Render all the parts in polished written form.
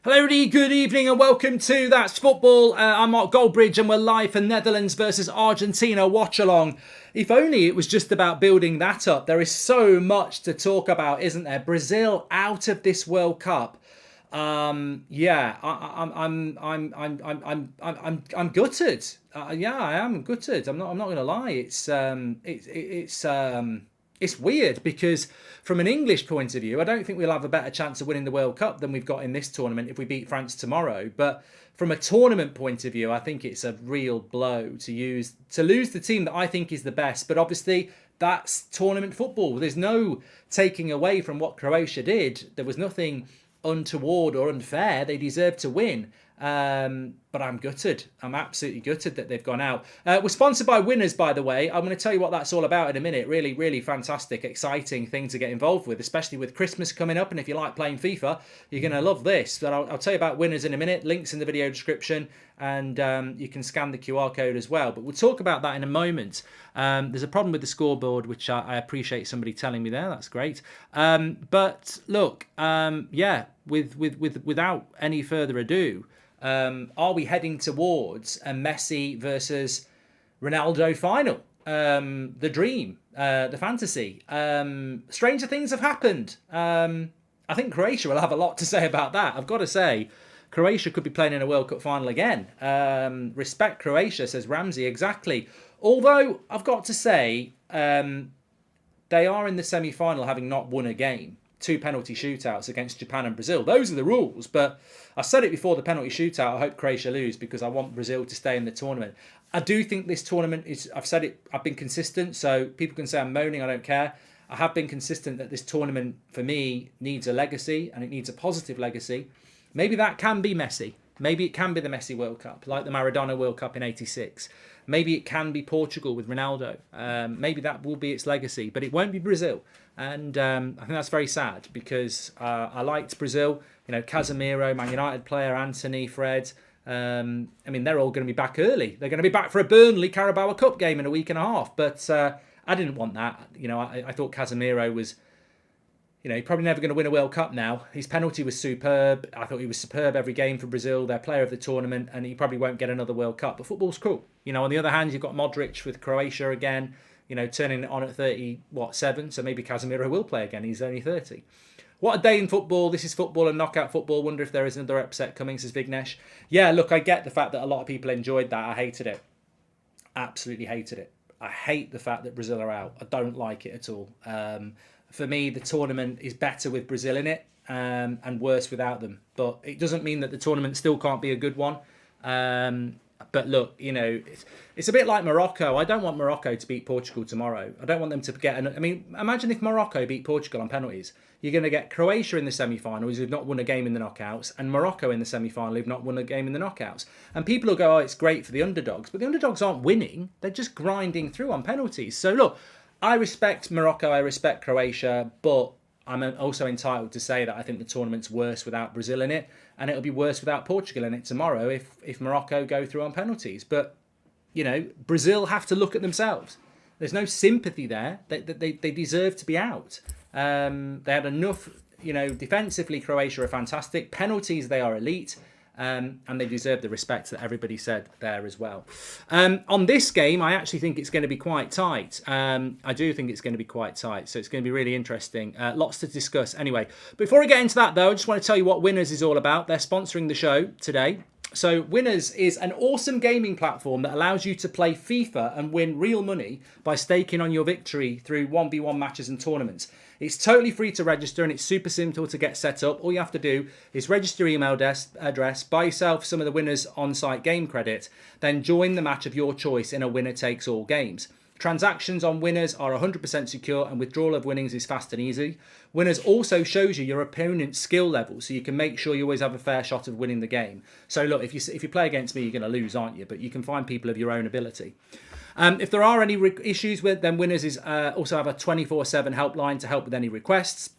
Hello everybody, good evening and welcome to That's Football. I'm Mark Goldbridge and we're live for Netherlands versus Argentina Watchalong. If only it was just about building that up. There is so much to talk about, isn't there? Brazil out of this World Cup. I'm gutted. I am gutted. I'm not going to lie. It's weird because from an English point of view, I don't think we'll have a better chance of winning the World Cup than we've got in this tournament if we beat France tomorrow. But from a tournament point of view, I think it's a real blow to lose the team that I think is the best. But obviously, that's tournament football. There's no taking away from what Croatia did. There was nothing untoward or unfair. They deserved to win. But I'm gutted. I'm absolutely gutted that they've gone out. We're sponsored by Winners, by the way. I'm going to tell you what that's all about in a minute. Really, really fantastic, exciting thing to get involved with, especially with Christmas coming up. And if you like playing FIFA, you're going to love this. But I'll tell you about Winners in a minute. Links in the video description. And you can scan the QR code as well. But we'll talk about that in a moment. There's a problem with the scoreboard, which I appreciate somebody telling me there. That's great. But look, without any further ado, are we heading towards a Messi versus Ronaldo final? The dream, the fantasy. Stranger things have happened. I think Croatia will have a lot to say about that. I've got to say, Croatia could be playing in a World Cup final again. Respect Croatia, says Ramsey, exactly. Although, I've got to say, they are in the semi-final having not won a game. 2 penalty shootouts against Japan and Brazil. Those are the rules, but I said it before the penalty shootout, I hope Croatia lose because I want Brazil to stay in the tournament. I do think this tournament is, I've said it, I've been consistent, so people can say I'm moaning, I don't care. I have been consistent that this tournament, for me, needs a legacy, and it needs a positive legacy. Maybe that can be Messi. Maybe it can be the Messi World Cup, like the Maradona World Cup in '86. Maybe it can be Portugal with Ronaldo. Maybe that will be its legacy, but it won't be Brazil. And I think that's very sad because I liked Brazil. You know, Casemiro, Man United player, Anthony, Fred. I mean, they're all going to be back early. They're going to be back for a Burnley Carabao Cup game in a week and a half. But I didn't want that. You know, I thought Casemiro was, you know, probably never going to win a World Cup now. His penalty was superb. I thought he was superb every game for Brazil. They're player of the tournament, and he probably won't get another World Cup. But football's cruel. You know, on the other hand, you've got Modric with Croatia again, you know, turning it on at 37. So maybe Casemiro will play again. He's only 30. What a day in football. This is football and knockout football. Wonder if there is another upset coming, says Vignesh. Yeah, look, I get the fact that a lot of people enjoyed that. I hated it. Absolutely hated it. I hate the fact that Brazil are out. I don't like it at all. For me, the tournament is better with Brazil in it and worse without them. But it doesn't mean that the tournament still can't be a good one. But look, you know, it's a bit like Morocco. I don't want Morocco to beat Portugal tomorrow. I don't want them to get... I mean, imagine if Morocco beat Portugal on penalties. You're going to get Croatia in the semi-finals who've not won a game in the knockouts, and Morocco in the semi-final who've not won a game in the knockouts. And people will go, oh, it's great for the underdogs. But the underdogs aren't winning. They're just grinding through on penalties. So look, I respect Morocco, I respect Croatia, but I'm also entitled to say that I think the tournament's worse without Brazil in it, and it'll be worse without Portugal in it tomorrow if Morocco go through on penalties. But, you know, Brazil have to look at themselves. There's no sympathy there. They deserve to be out. They had enough, you know, defensively Croatia are fantastic. Penalties, they are elite. And they deserve the respect that everybody said there as well. On this game, I actually think it's going to be quite tight. I do think it's going to be quite tight. So it's going to be really interesting. Lots to discuss. Anyway, before I get into that, though, I just want to tell you what Winners is all about. They're sponsoring the show today. So Winners is an awesome gaming platform that allows you to play FIFA and win real money by staking on your victory through 1v1 matches and tournaments. It's totally free to register and it's super simple to get set up. All you have to do is register your email address, buy yourself some of the Winners on-site game credit, then join the match of your choice in a winner-takes-all games. Transactions on Winners are 100% secure and withdrawal of winnings is fast and easy. Winners also shows you your opponent's skill level, so you can make sure you always have a fair shot of winning the game. So look, if you play against me, you're going to lose, aren't you? But you can find people of your own ability. If there are any issues with, then Winners is also have a 24/7 helpline to help with any requests.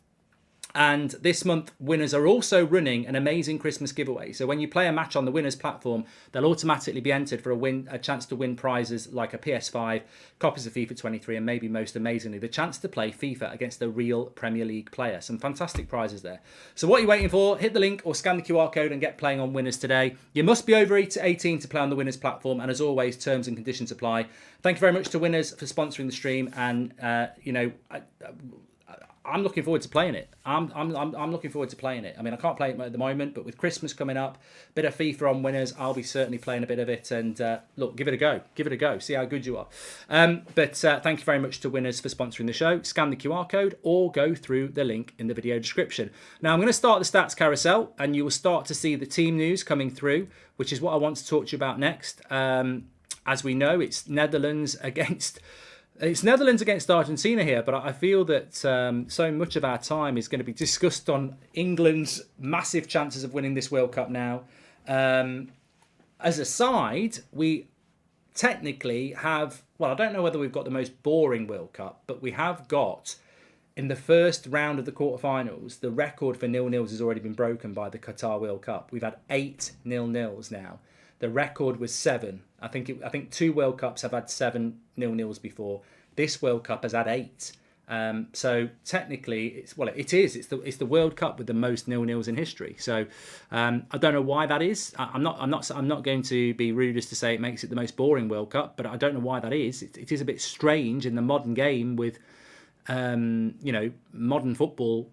And this month, winners are also running an amazing Christmas giveaway. So when you play a match on the winners platform, they'll automatically be entered for a chance to win prizes like a PS5, copies of FIFA 23, and maybe most amazingly, the chance to play FIFA against a real Premier League player. Some fantastic prizes there. So what are you waiting for? Hit the link or scan the QR code and get playing on winners today. You must be over 18 to play on the winners platform. And as always, terms and conditions apply. Thank you very much to winners for sponsoring the stream. And, I'm looking forward to playing it. I'm looking forward to playing it. I mean, I can't play it at the moment, but with Christmas coming up, bit of FIFA on winners, I'll be certainly playing a bit of it. And look, give it a go. Give it a go. See how good you are. But thank you very much to winners for sponsoring the show. Scan the QR code or go through the link in the video description. Now, I'm going to start the stats carousel, and you will start to see the team news coming through, which is what I want to talk to you about next. As we know, it's Netherlands against Argentina here, but I feel that so much of our time is going to be discussed on England's massive chances of winning this World Cup now. As a side, we technically have, well, I don't know whether we've got the most boring World Cup, but we have got, in the first round of the quarterfinals, the record for 0-0s has already been broken by the Qatar World Cup. We've had 8 0-0s now. The record was 7. I think 2 World Cups have had 7 0-0s before. This World Cup has had 8. So technically, it's the World Cup with the most 0-0s in history. So I don't know why that is. I'm not going to be rude as to say it makes it the most boring World Cup, but I don't know why that is. It is a bit strange in the modern game with modern football.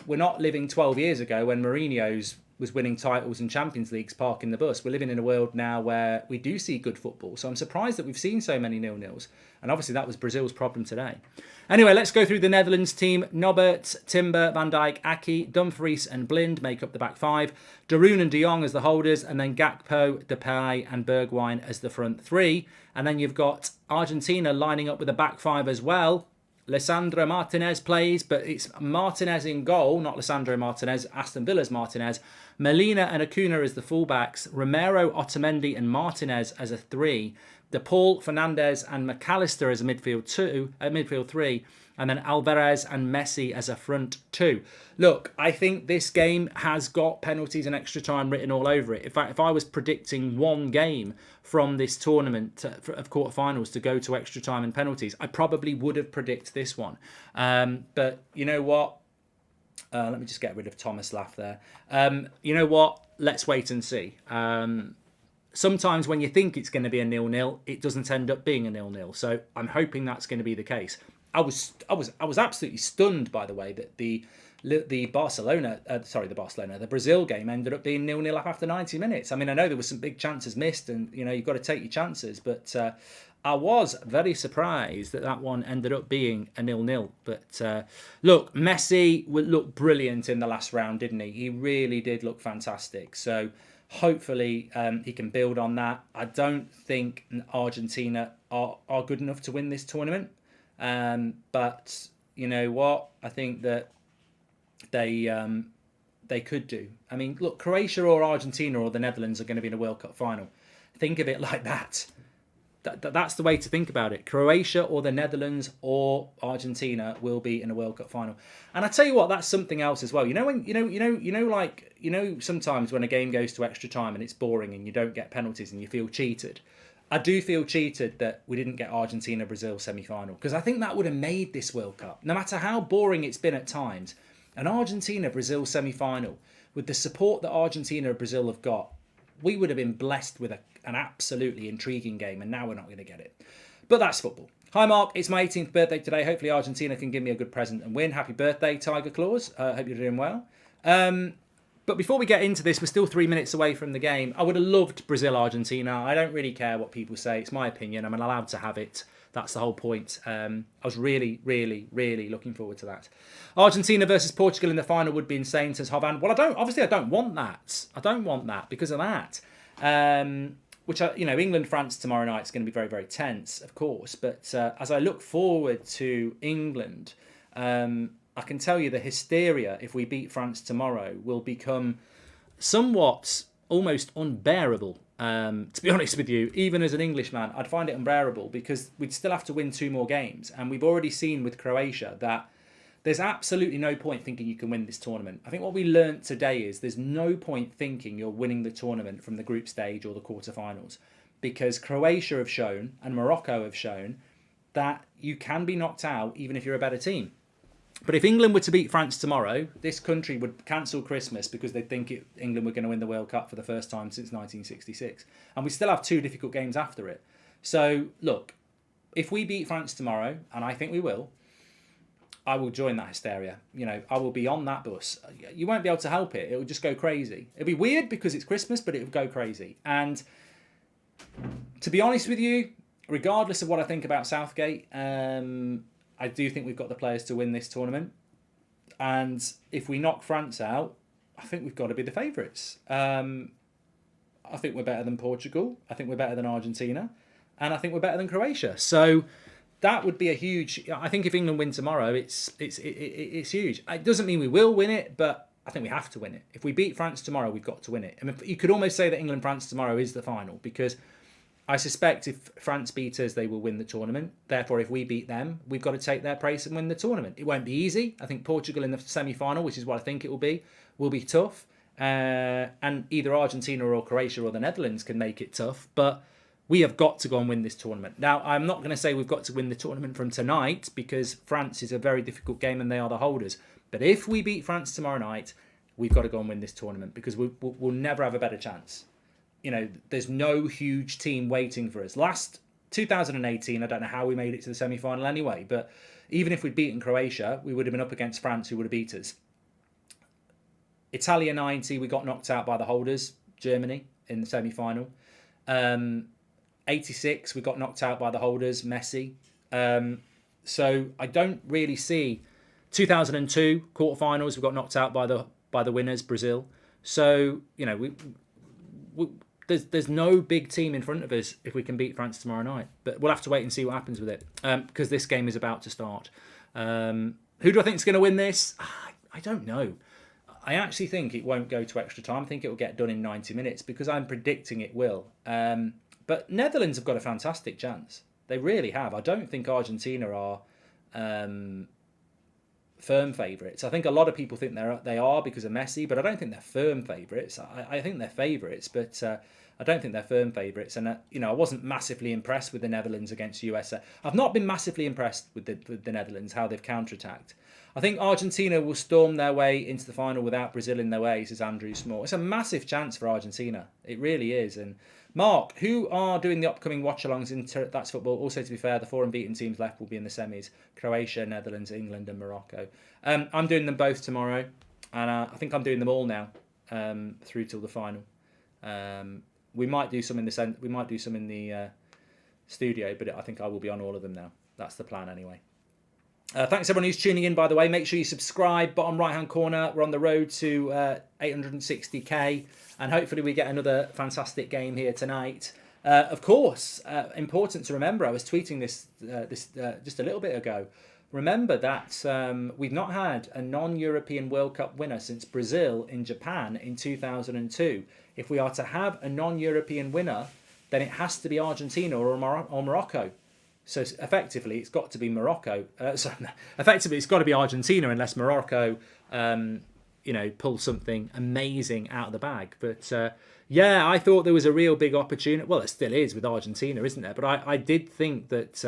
We're not living 12 years ago when Mourinho's was winning titles and Champions Leagues parking the bus. We're living in a world now where we do see good football. So I'm surprised that we've seen so many 0-0s. And obviously that was Brazil's problem today. Anyway, let's go through the Netherlands team. Nobbert, Timber, Van Dijk, Aki, Dumfries and Blind make up the back 5. De Roon and De Jong as the holders. And then Gakpo, Depay and Bergwijn as the front 3. And then you've got Argentina lining up with a back 5 as well. Lisandro Martinez plays, but it's Martinez in goal, not Lisandro Martinez, Aston Villa's Martinez. Molina and Acuna as the fullbacks. Romero, Otamendi and Martinez as a 3. De Paul, Fernandes and McAllister as a midfield 3. And then Alvarez and Messi as a front 2. Look, I think this game has got penalties and extra time written all over it. In fact, if I was predicting one game from this tournament of quarterfinals to go to extra time and penalties, I probably would have predicted this one. But you know what? Let me just get rid of Thomas' laugh there. You know what? Let's wait and see. Sometimes when you think it's going to be a 0-0, it doesn't end up being a 0-0. So I'm hoping that's going to be the case. I was absolutely stunned, by the way, that the Brazil game ended up being 0-0 after 90 minutes. I mean, I know there were some big chances missed, and you've got to take your chances, but I was very surprised that one ended up being a 0-0. But look, Messi looked brilliant in the last round, didn't he? He really did look fantastic. So hopefully he can build on that. I don't think Argentina are good enough to win this tournament. But you know what? I think that they could do. I mean, look, Croatia or Argentina or the Netherlands are going to be in a World Cup final. Think of it like that. That's the way to think about it. Croatia or the Netherlands or Argentina will be in a World Cup final. And I tell you what, that's something else as well. Sometimes when a game goes to extra time and it's boring and you don't get penalties and you feel cheated. I do feel cheated that we didn't get Argentina-Brazil semi-final, because I think that would have made this World Cup. No matter how boring it's been at times, an Argentina-Brazil semi-final, with the support that Argentina and Brazil have got, we would have been blessed with an absolutely intriguing game, and now we're not going to get it. But that's football. Hi Mark, it's my 18th birthday today. Hopefully Argentina can give me a good present and win. Happy birthday, Tiger Claws. Hope you're doing well. But before we get into this, we're still 3 minutes away from the game. I would have loved Brazil-Argentina. I don't really care what people say. It's my opinion. I'm allowed to have it. That's the whole point. I was really, really, really looking forward to that. Argentina versus Portugal in the final would be insane, says Hovan. Well, I don't want that. I don't want that because of that. England-France tomorrow night is going to be very, very tense, of course. But as I look forward to England, I can tell you the hysteria, if we beat France tomorrow, will become somewhat almost unbearable. To be honest with you, even as an Englishman, I'd find it unbearable because we'd still have to win 2 more games. And we've already seen with Croatia that there's absolutely no point thinking you can win this tournament. I think what we learnt today is there's no point thinking you're winning the tournament from the group stage or the quarterfinals, because Croatia have shown and Morocco have shown that you can be knocked out even if you're a better team. But if England were to beat France tomorrow, this country would cancel Christmas because they think England were going to win the World Cup for the first time since 1966. And we still have 2 difficult games after it. So, look, if we beat France tomorrow, and I think we will, I will join that hysteria. You know, I will be on that bus. You won't be able to help it. It will just go crazy. It'll be weird because it's Christmas, but it will go crazy. And to be honest with you, regardless of what I think about Southgate, I do think we've got the players to win this tournament. And if we knock France out, I think we've got to be the favourites. I think we're better than Portugal. I think we're better than Argentina. And I think we're better than Croatia. So that would be a huge... I think if England win tomorrow, it's huge. It doesn't mean we will win it, but I think we have to win it. If we beat France tomorrow, we've got to win it. I mean, you could almost say that England-France tomorrow is the final, because I suspect if France beat us, they will win the tournament. Therefore, if we beat them, we've got to take their place and win the tournament. It won't be easy. I think Portugal in the semi-final, which is what I think it will be tough. And either Argentina or Croatia or the Netherlands can make it tough. But we have got to go and win this tournament. Now, I'm not going to say we've got to win the tournament from tonight, because France is a very difficult game and they are the holders. But if we beat France tomorrow night, we've got to go and win this tournament, because we'll never have a better chance. You know, there's no huge team waiting for us. Last 2018, I don't know how we made it to the semi-final anyway, but even if we'd beaten Croatia, we would have been up against France, who would have beat us. Italia 90, we got knocked out by the holders, Germany, in the semi-final. 86, we got knocked out by the holders, Messi. So I don't really see... 2002, quarterfinals, we got knocked out by the winners, Brazil. So, you know, there's no big team in front of us if we can beat France tomorrow night. But we'll have to wait and see what happens with it, because this game is about to start. Who do I think is going to win this? I don't know. I actually think it won't go to extra time. I think it will get done in 90 minutes, because I'm predicting it will. But Netherlands have got a fantastic chance. They really have. I don't think Argentina are firm favourites. I think a lot of people think they are because of Messi, but I don't think they're firm favourites. I think they're favourites, but I don't think they're firm favourites. And I wasn't massively impressed with the Netherlands against USA. I've not been massively impressed with the Netherlands, how they've counterattacked. I think Argentina will storm their way into the final without Brazil in their way, says Andrew Small. It's a massive chance for Argentina. It really is. And Mark, who are doing the upcoming watch-alongs in That's Football? Also, to be fair, the 4 unbeaten teams left will be in the semis. Croatia, Netherlands, England and Morocco. I'm doing them both tomorrow. And I think I'm doing them all now through till the final. We might do some in the studio, but I think I will be on all of them now. That's the plan anyway. Thanks everyone who's tuning in, by the way. Make sure you subscribe. Bottom right-hand corner. We're on the road to 860k. And hopefully we get another fantastic game here tonight. Of course, important to remember, I was tweeting this just a little bit ago. Remember that we've not had a non-European World Cup winner since Brazil in Japan in 2002. If we are to have a non-European winner, then it has to be Argentina or Morocco. So effectively, it's got to be Morocco. Effectively, it's got to be Argentina unless Morocco, pull something amazing out of the bag. But I thought there was a real big opportunity. Well, it still is with Argentina, isn't there? But I did think that.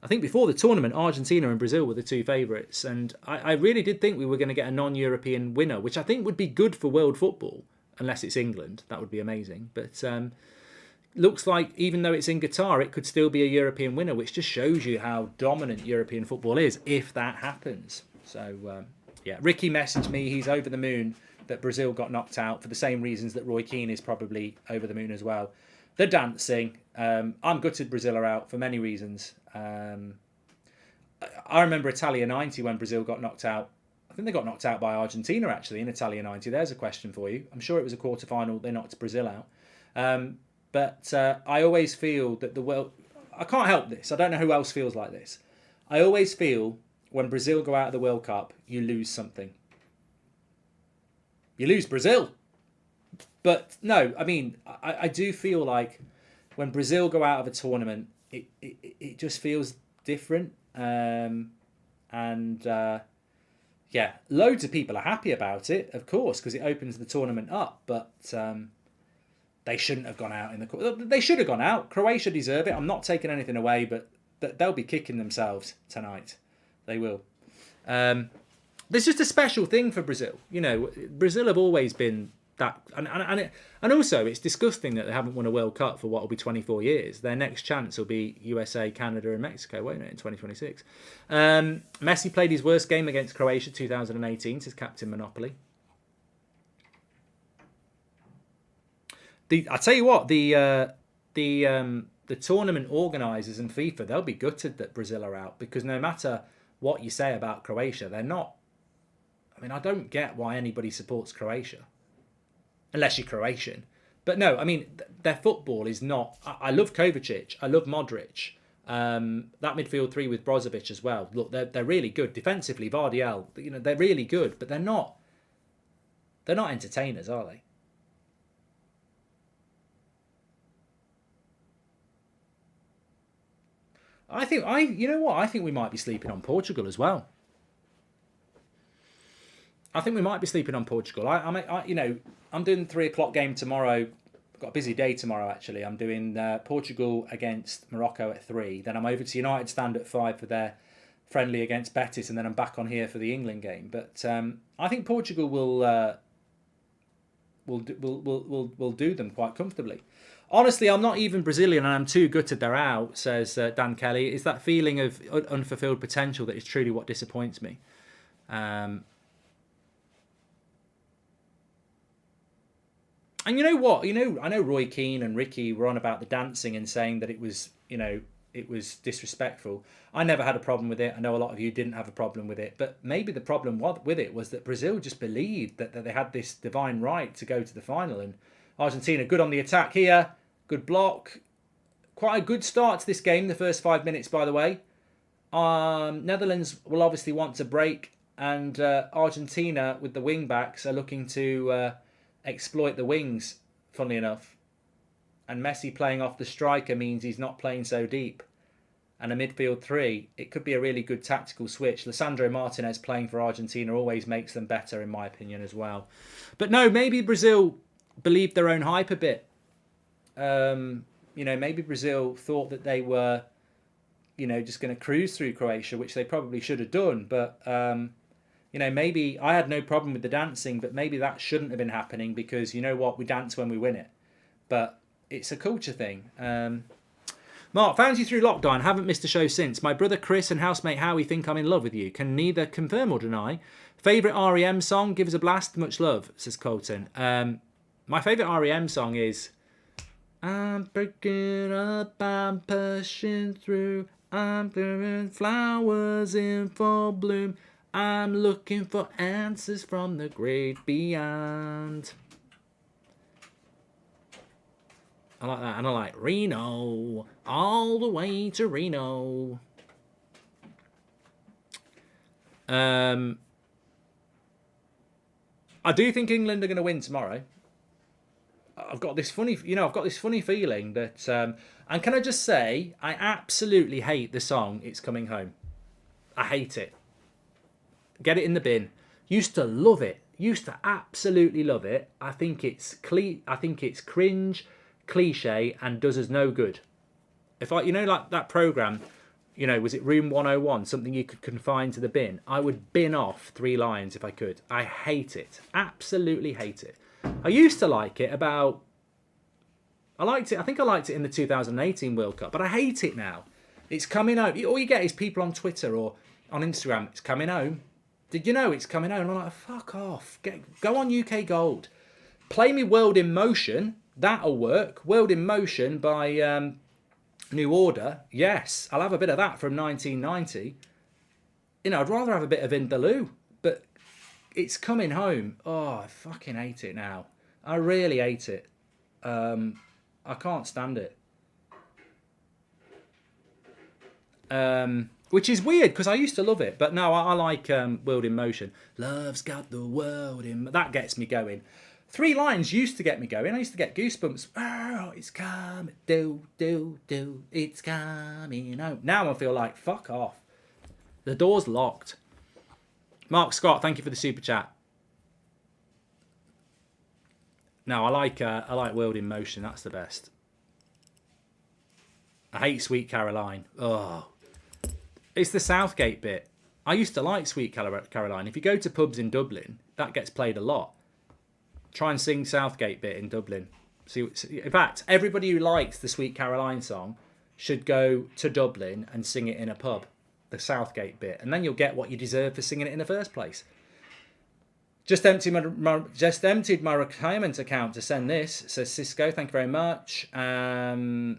I think before the tournament, Argentina and Brazil were the 2 favourites, and I really did think we were going to get a non-European winner, which I think would be good for world football, unless it's England. That would be amazing. But looks like even though it's in Qatar, it could still be a European winner, which just shows you how dominant European football is if that happens. So, Ricky messaged me. He's over the moon that Brazil got knocked out for the same reasons that Roy Keane is probably over the moon as well. The dancing. I'm gutted Brazil are out for many reasons. I remember Italia 90 when Brazil got knocked out. I think they got knocked out by Argentina, actually, in Italia 90. There's a question for you. I'm sure it was a quarter-final. They knocked Brazil out. But I always feel that the world... I can't help this. I don't know who else feels like this. I always feel when Brazil go out of the World Cup, you lose something. You lose Brazil. But no, I mean, I do feel like when Brazil go out of a tournament, it just feels different. And yeah, loads of people are happy about it, of course, because it opens the tournament up. But they shouldn't have gone out in the. They should have gone out. Croatia deserve it. I'm not taking anything away, but they'll be kicking themselves tonight. They will. There's just a special thing for Brazil. You know, Brazil have always been that, and also it's disgusting that they haven't won a World Cup for what will be 24 years. Their next chance will be USA, Canada, and Mexico, won't it, in 2026? Messi played his worst game against Croatia 2018 as captain Monopoly. I tell you what, the tournament organisers and FIFA, they'll be gutted that Brazil are out, because no matter what you say about Croatia, they're not. I mean, I don't get why anybody supports Croatia, unless you're Croatian. But no, I mean, their football is not. I love Kovacic, I love Modric. That midfield three with Brozovic as well. Look, they're really good defensively. Vardiel, you know, they're really good, but they're not. They're not entertainers, are they? You know what? I think we might be sleeping on Portugal as well. I think we might be sleeping on Portugal. I'm doing 3 o'clock game tomorrow. I've got a busy day tomorrow, actually. I'm doing Portugal against Morocco at 3. Then I'm over to United Stand at 5 for their friendly against Betis, and then I'm back on here for the England game. But I think Portugal will do them quite comfortably. Honestly, I'm not even Brazilian and I'm too gutted they're out, says Dan Kelly. It's that feeling of unfulfilled potential that is truly what disappoints me. And you know what? I know Roy Keane and Ricky were on about the dancing and saying that it was disrespectful. I never had a problem with it. I know a lot of you didn't have a problem with it. But maybe the problem with it was that Brazil just believed that they had this divine right to go to the final. And Argentina, good on the attack here. Good block. Quite a good start to this game, the first 5 minutes, by the way. Netherlands will obviously want to break. And Argentina, with the wing-backs, are looking to exploit the wings, funnily enough. And Messi playing off the striker means he's not playing so deep. And a midfield three, it could be a really good tactical switch. Lisandro Martinez playing for Argentina always makes them better, in my opinion, as well. But no, maybe Brazil believed their own hype a bit. Maybe Brazil thought that they were, just going to cruise through Croatia, which they probably should have done. But, maybe I had no problem with the dancing, but maybe that shouldn't have been happening because, you know what, we dance when we win it. But it's a culture thing. Mark, found you through lockdown. Haven't missed a show since. My brother Chris and housemate Howie think I'm in love with you. Can neither confirm or deny. Favourite REM song? Give us a blast. Much love, says Colton. My favourite REM song is I'm breaking up, I'm pushing through, I'm throwing flowers in full bloom, I'm looking for answers from the great beyond. I like that, and I like Reno, all the way to Reno. I do think England are going to win tomorrow. I've got this funny feeling that, and can I just say, I absolutely hate the song "It's Coming Home." I hate it. Get it in the bin. Used to love it. Used to absolutely love it. I think it's cringe, cliche, and does us no good. If like that program, was it Room 101? Something you could confine to the bin. I would bin off 3 lines if I could. I hate it. Absolutely hate it. I used to like it I think I liked it in the 2018 World Cup, but I hate it now. It's coming home. All you get is people on Twitter or on Instagram, it's coming home. Did you know it's coming home? And I'm like, fuck off. Go on UK Gold. Play me World in Motion. That'll work. World in Motion by New Order. Yes, I'll have a bit of that from 1990. I'd rather have a bit of In the Loo, but it's coming home. Oh, I fucking hate it now. I really hate it. I can't stand it. Which is weird because I used to love it, but no, I like World in Motion. Love's got the world in. That gets me going. 3 lines used to get me going. I used to get goosebumps. Oh, it's coming, it's coming home. Now I feel like fuck off. The door's locked. Mark Scott, thank you for the super chat. No, I like World in Motion. That's the best. I hate Sweet Caroline. Oh, it's the Southgate bit. I used to like Sweet Caroline. If you go to pubs in Dublin, that gets played a lot. Try and sing Southgate bit in Dublin. See, in fact, everybody who likes the Sweet Caroline song should go to Dublin and sing it in a pub, the Southgate bit, and then you'll get what you deserve for singing it in the first place. Just emptied my retirement account to send this, says Cisco. Thank you very much. The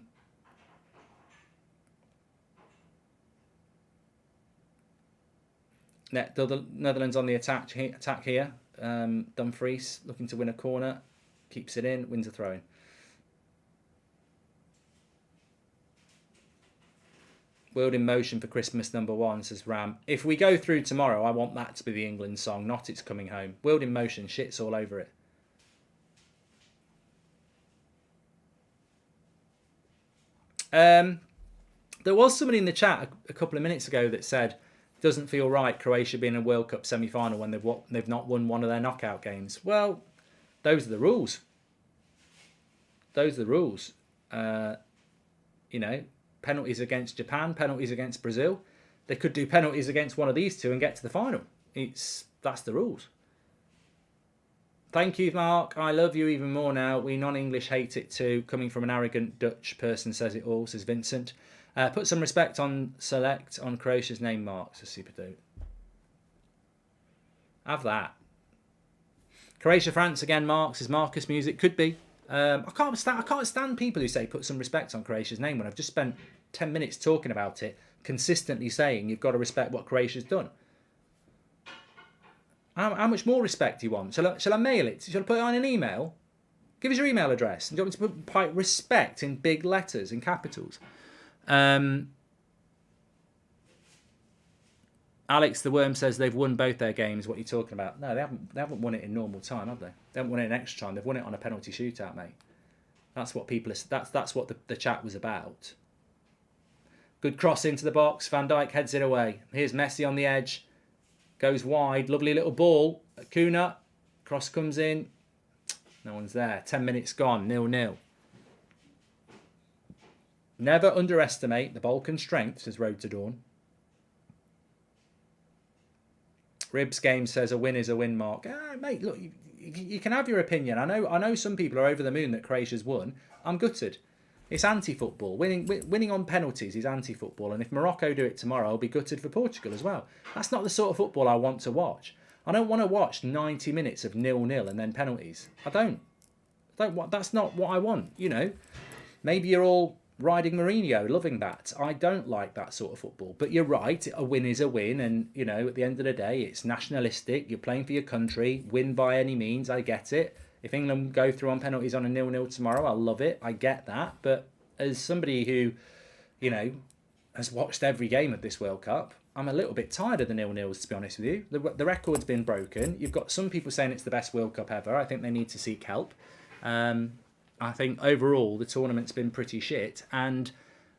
Netherlands on the attack here. Dumfries looking to win a corner, keeps it in, wins a throw-in. World in Motion for Christmas #1, says Ram. If we go through tomorrow, I want that to be the England song, not It's Coming Home. World in Motion, shit's all over it. There was somebody in the chat a couple of minutes ago that said, doesn't feel right Croatia being in a World Cup semi-final when they've not won one of their knockout games. Well, those are the rules. Those are the rules. Penalties against Japan, penalties against Brazil. They could do penalties against one of these two and get to the final. That's the rules. Thank you, Mark. I love you even more now. We non-English hate it too. Coming from an arrogant Dutch person says it all, says Vincent. Put some respect on select on Croatia's name, Mark, says Super Dude. Have that. Croatia, France again, Mark, says Marcus Music. Could be. I can't stand people who say put some respect on Croatia's name when I've just spent 10 minutes talking about it, consistently saying you've got to respect what Croatia's done. How much more respect do you want? Shall I mail it? Shall I put it on an email? Give us your email address. Do you want me to put respect in big letters, in capitals? Alex the Worm says they've won both their games. What are you talking about? No, they haven't won it in normal time, have they? They haven't won it in extra time. They've won it on a penalty shootout, mate. That's what that's what the chat was about. Good cross into the box. Van Dijk heads it away. Here's Messi on the edge. Goes wide. Lovely little ball. Acuna. Cross comes in. No one's there. 10 minutes gone. 0-0. Never underestimate the Balkan strength, says Road to Dawn. Ribs Game says a win is a win, Mark. Mate, look, you can have your opinion. I know some people are over the moon that Croatia's won. I'm gutted. It's anti-football. Winning on penalties is anti-football. And if Morocco do it tomorrow, I'll be gutted for Portugal as well. That's not the sort of football I want to watch. I don't want to watch 90 minutes of 0-0 and then penalties. I don't want. That's not what I want. You know, maybe you're all riding Mourinho, loving that. I don't like that sort of football. But you're right, a win is a win. And, you know, at the end of the day, it's nationalistic. You're playing for your country. Win by any means. I get it. If England go through on penalties on a 0-0 tomorrow, I'll love it. I get that. But as somebody who, you know, has watched every game of this World Cup, I'm a little bit tired of the 0-0s, to be honest with you. The record's been broken. You've got some people saying it's the best World Cup ever. I think they need to seek help. I think overall the tournament's been pretty shit, and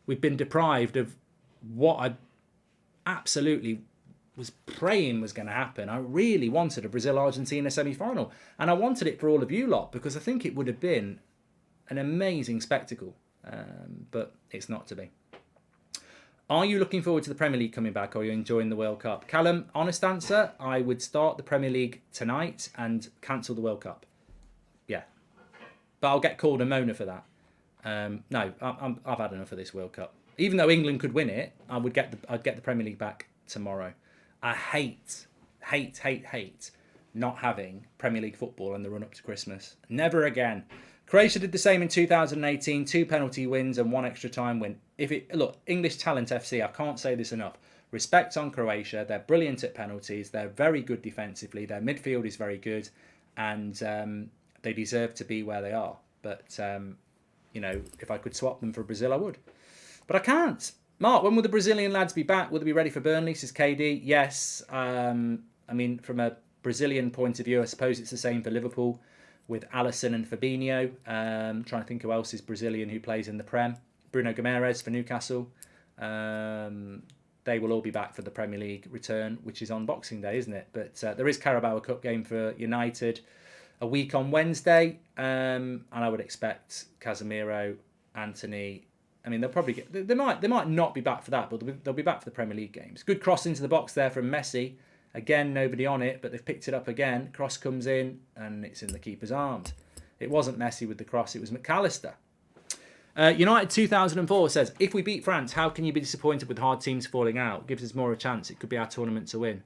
we've been deprived of what I absolutely was praying was going to happen. I really wanted a Brazil-Argentina semi-final, and I wanted it for all of you lot because I think it would have been an amazing spectacle, but it's not to be. Are you looking forward to the Premier League coming back, or are you enjoying the World Cup? Callum, honest answer, I would start the Premier League tonight and cancel the World Cup. Yeah. But I'll get called a moaner for that. No, I've had enough of this World Cup. Even though England could win it, I'd get the Premier League back tomorrow. I hate not having Premier League football in the run-up to Christmas. Never again. Croatia did the same in 2018, 2 penalty wins and 1 extra time win. Look, English Talent FC, I can't say this enough. Respect on Croatia. They're brilliant at penalties. They're very good defensively. Their midfield is very good, and they deserve to be where they are. But you know, if I could swap them for Brazil, I would. But I can't. Mark, when will the Brazilian lads be back? Will they be ready for Burnley? Says KD. Yes. I mean, from a Brazilian point of view, I suppose it's the same for Liverpool with Alisson and Fabinho. Trying to think who else is Brazilian who plays in the Prem. Bruno Guimaraes for Newcastle. they will all be back for the Premier League return, which is on Boxing Day, isn't it? But there is Carabao Cup game for United a week on Wednesday, and I would expect Casemiro, Anthony. I mean, they'll probably get. They might not be back for that, but they'll be back for the Premier League games. Good cross into the box there from Messi. Again, nobody on it, but they've picked it up again. Cross comes in, and it's in the keeper's arms. It wasn't Messi with the cross; it was McAllister. United 2004 says, if we beat France, how can you be disappointed with hard teams falling out? Gives us more of a chance. It could be our tournament to win.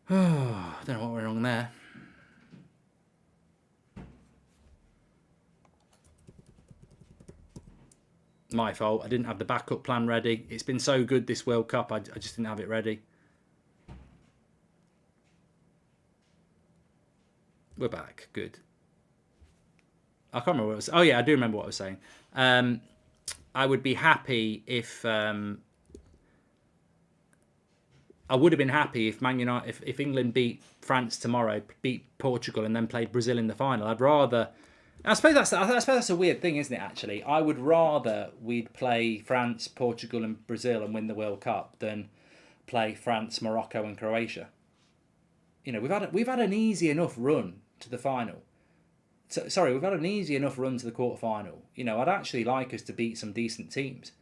I don't know what went wrong there. My fault. I didn't have the backup plan ready. It's been so good this World Cup. I just didn't have it ready. We're back. Good. I can't remember what I was. Oh yeah, I do remember what I was saying. I would be happy if. I would have been happy if Man United, if England beat France tomorrow, beat Portugal, and then played Brazil in the final. I'd rather. I suppose that's a weird thing, isn't it? Actually, I would rather we'd play France, Portugal, and Brazil and win the World Cup than play France, Morocco, and Croatia. You know, we've had an easy enough run to the final. We've had an easy enough run to the quarterfinal. You know, I'd actually like us to beat some decent teams.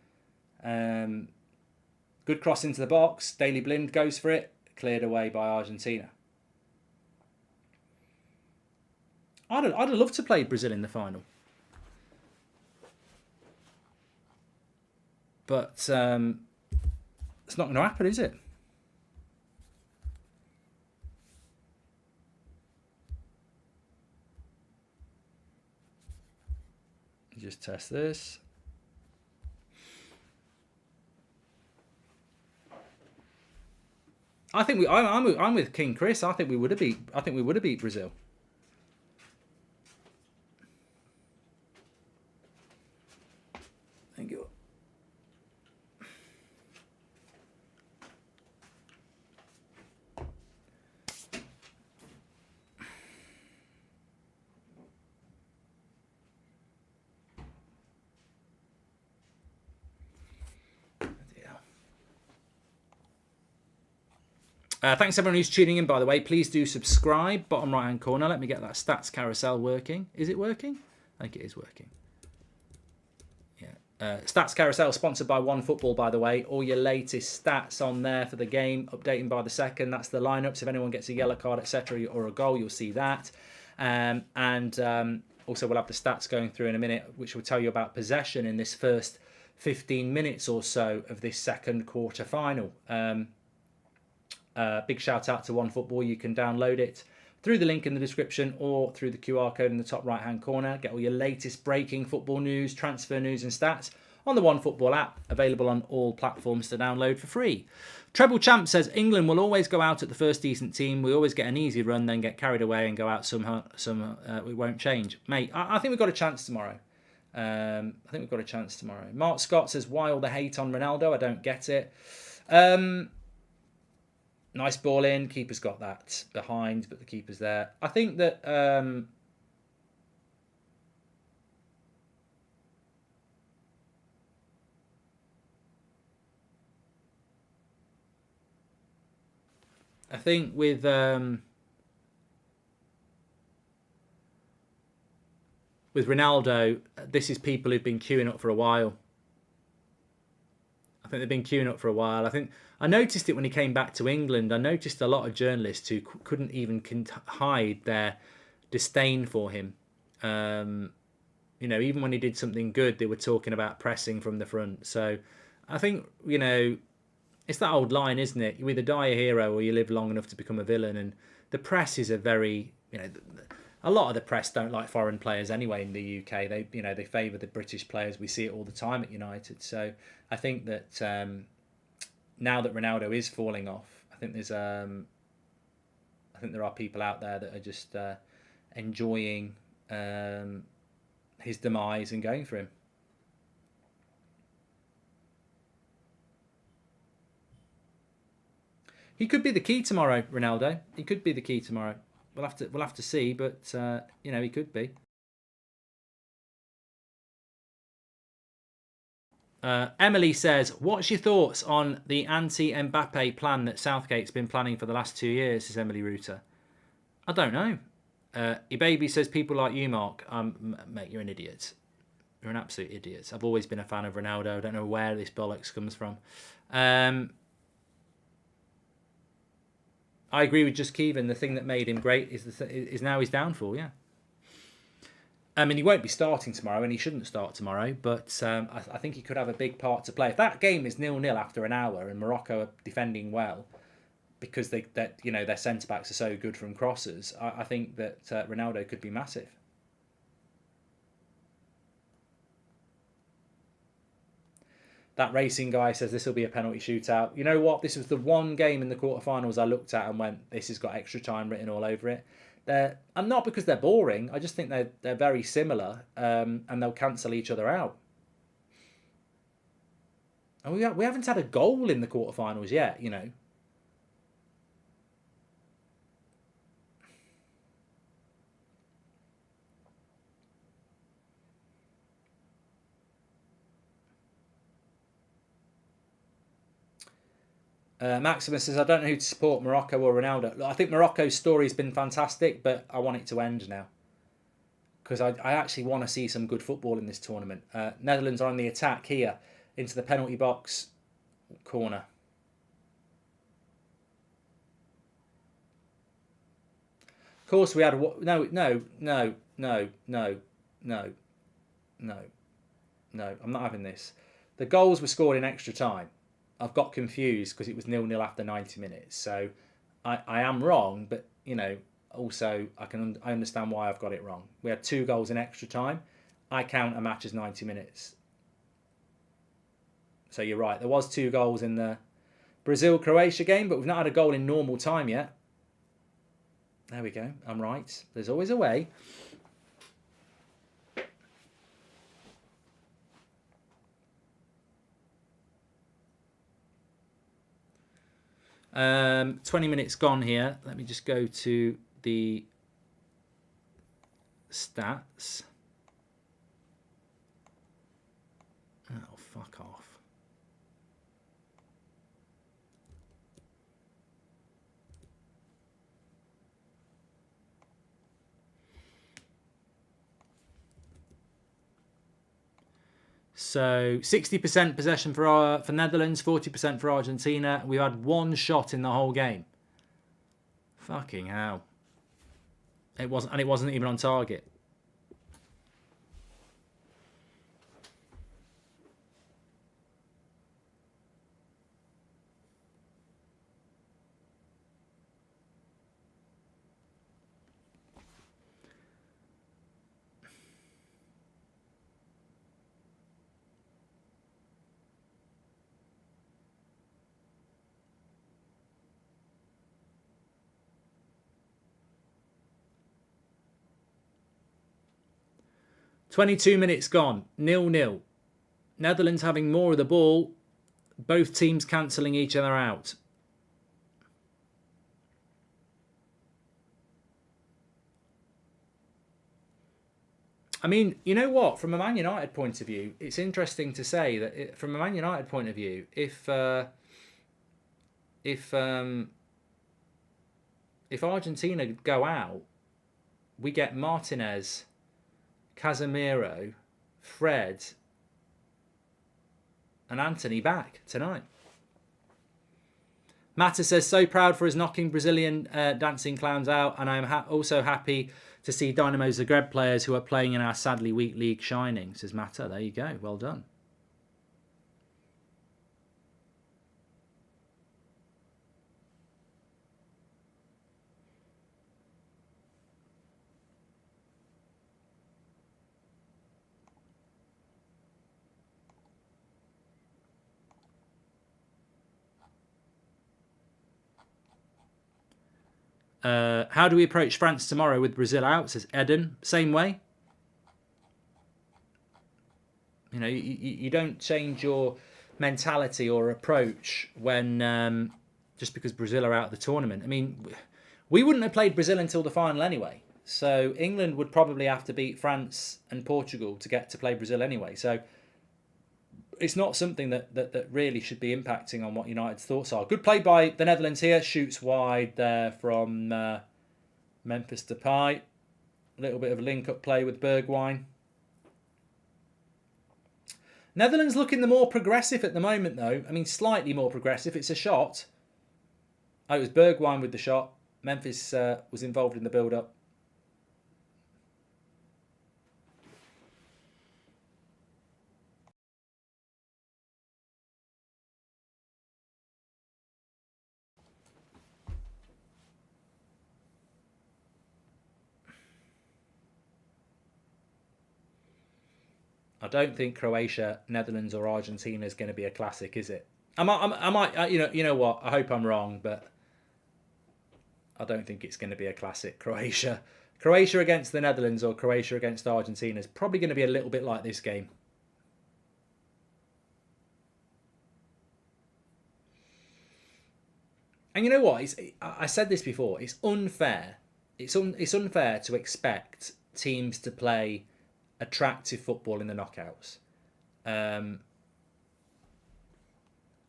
Good cross into the box. Daley Blind goes for it. Cleared away by Argentina. I'd have loved to play Brazil in the final. But it's not going to happen, is it? Just test this. I think I'm with King Chris. I think we would have beat Brazil. Thank you. Thanks everyone who's tuning in, by the way. Please do subscribe. Bottom right hand corner. Let me get that stats carousel working. Is it working? I think it is working. Yeah. Stats carousel sponsored by OneFootball, by the way. All your latest stats on there for the game, updating by the second. That's the lineups. If anyone gets a yellow card, etc., or a goal, you'll see that. Also we'll have the stats going through in a minute, which will tell you about possession in this first 15 minutes or so of this second quarter final. Big shout out to OneFootball. You can download it through the link in the description or through the QR code in the top right hand corner. Get all your latest breaking football news, transfer news and stats on the OneFootball app, available on all platforms to download for free. Treble Champ says England will always go out at the first decent team. We always get an easy run, then get carried away and go out somehow. It won't change. Mate, I think we've got a chance tomorrow. Mark Scott says, why all the hate on Ronaldo? I don't get it. Nice ball in. Keeper's got that behind, but the keeper's there. I think that with Ronaldo, this is people who've been queuing up for a while. I think they've been queuing up for a while. I noticed it when he came back to England. I noticed a lot of journalists who couldn't even hide their disdain for him. You know, even when he did something good, they were talking about pressing from the front. So I think, you know, it's that old line, isn't it? You either die a hero or you live long enough to become a villain. And the press is a very, you know, a lot of the press don't like foreign players anyway in the UK. They favour the British players. We see it all the time at United. So I think that now that Ronaldo is falling off, I think there are people out there that are just enjoying his demise and going for him. He could be the key tomorrow, Ronaldo. He could be the key tomorrow. We'll have to see, but he could be. Emily says, "What's your thoughts on the anti-Mbappe plan that Southgate's been planning for the last 2 years?" Says Emily Reuter. I don't know. Baby says, "People like you, Mark." Mate, you're an idiot. You're an absolute idiot. I've always been a fan of Ronaldo. I don't know where this bollocks comes from. I agree with Just Kevin. The thing that made him great is now his downfall. Yeah. I mean, he won't be starting tomorrow, and he shouldn't start tomorrow. But I think he could have a big part to play. If that game is 0-0 after an hour, and Morocco are defending well, because their centre backs are so good from crosses, I think that Ronaldo could be massive. That racing guy says this will be a penalty shootout. You know what? This was the one game in the quarterfinals I looked at and went, this has got extra time written all over it. And not because they're boring. I just think they're very similar, and they'll cancel each other out. And we haven't had a goal in the quarterfinals yet, you know. Maximus says, I don't know who to support, Morocco or Ronaldo. Look, I think Morocco's story's been fantastic, but I want it to end now. Because I actually want to see some good football in this tournament. Netherlands are on the attack here, into the penalty box corner. Of course we had... No, I'm not having this. The goals were scored in extra time. I've got confused because it was 0-0 after 90 minutes. So I am wrong, but also I understand why I've got it wrong. We had 2 goals in extra time. I count a match as 90 minutes. So you're right. There was 2 goals in the Brazil-Croatia game, but we've not had a goal in normal time yet. There we go. I'm right. There's always a way. 20 minutes gone here. Let me just go to the stats. Oh, fuck off. So 60% possession for Netherlands, 40% for Argentina. We had 1 shot in the whole game. Fucking hell. It wasn't even on target. "22 minutes gone, 0-0. Netherlands having more of the ball, both teams cancelling each other out." I mean, you know what? From a Man United point of view, it's interesting to say that from a Man United point of view, if Argentina go out, we get Martinez, Casemiro, Fred, and Anthony back tonight. Mata says, so proud for us knocking Brazilian dancing clowns out, and I'm also happy to see Dynamo Zagreb players who are playing in our sadly weak league shining, says Mata. There you go. Well done. How do we approach France tomorrow with Brazil out, says Eden. Same way. You know, you don't change your mentality or approach when just because Brazil are out of the tournament. I mean, we wouldn't have played Brazil until the final anyway. So England would probably have to beat France and Portugal to get to play Brazil anyway. So it's not something that really should be impacting on what United's thoughts are. Good play by the Netherlands here. Shoots wide there from Memphis Depay. A little bit of a link-up play with Bergwijn. Netherlands looking the more progressive at the moment, though. I mean, slightly more progressive. It's a shot. Oh, it was Bergwijn with the shot. Memphis was involved in the build-up. I don't think Croatia, Netherlands, or Argentina is going to be a classic, is it? I might, you know what? I hope I'm wrong, but I don't think it's going to be a classic. Croatia against the Netherlands or Croatia against Argentina is probably going to be a little bit like this game. And you know what? I said this before. It's unfair. It's unfair to expect teams to play attractive football in the knockouts.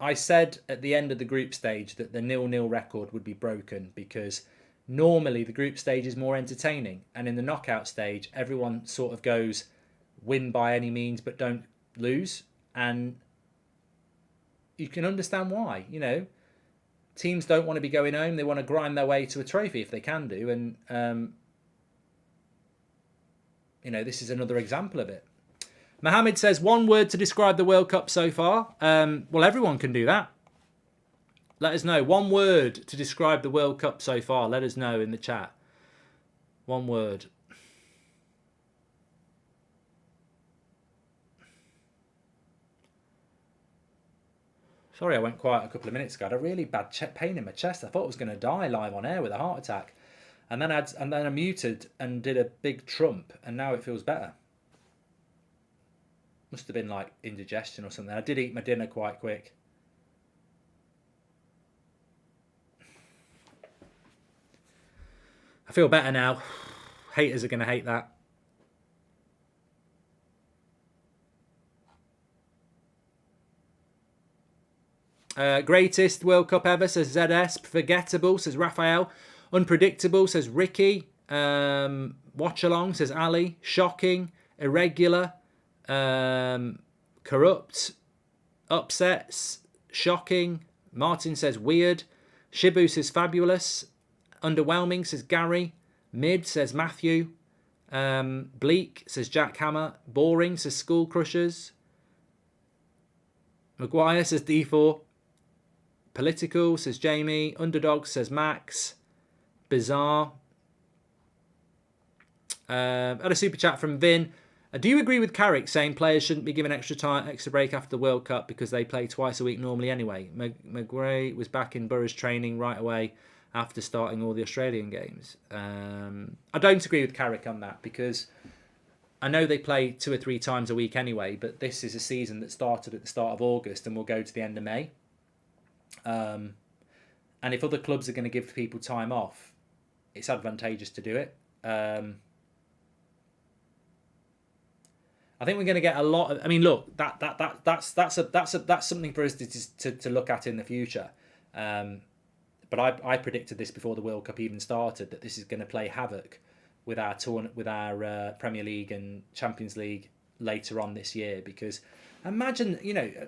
I said at the end of the group stage that the 0-0 record would be broken because normally the group stage is more entertaining, and in the knockout stage everyone sort of goes win by any means but don't lose, and you can understand why. You know, teams don't want to be going home; they want to grind their way to a trophy if they can do, and you know, this is another example of it. Mohammed says, one word to describe the World Cup so far. Well, everyone can do that. Let us know. One word to describe the World Cup so far. Let us know in the chat. One word. Sorry I went quiet a couple of minutes ago. I had a really bad pain in my chest. I thought I was going to die live on air with a heart attack. And then I muted and did a big Trump, and now it feels better. Must have been like indigestion or something. I did eat my dinner quite quick. I feel better now. Haters are going to hate that. Greatest World Cup ever, says ZS. Forgettable, says Raphael. Unpredictable, says Ricky. Watchalong, says Ali. Shocking. Irregular. Corrupt. Upsets. Shocking. Martin says weird. Shibu says fabulous. Underwhelming, says Gary. Mid, says Matthew. Bleak, says Jack Hammer. Boring, says School Crushers. Maguire, says D4. Political, says Jamie. Underdog, says Max. Bizarre. Had a super chat from Vin. Do you agree with Carrick saying players shouldn't be given extra break after the World Cup because they play twice a week normally anyway? McGray was back in Borough's training right away after starting all the Australian games. I don't agree with Carrick on that because I know they play 2 or 3 times a week anyway, but this is a season that started at the start of August and will go to the end of May. And if other clubs are going to give people time off, it's advantageous to do it. I think we're going to get a lot of. I mean, look, that's something for us to look at in the future. But I predicted this before the World Cup even started that this is going to play havoc with our Premier League and Champions League later on this year. Because imagine,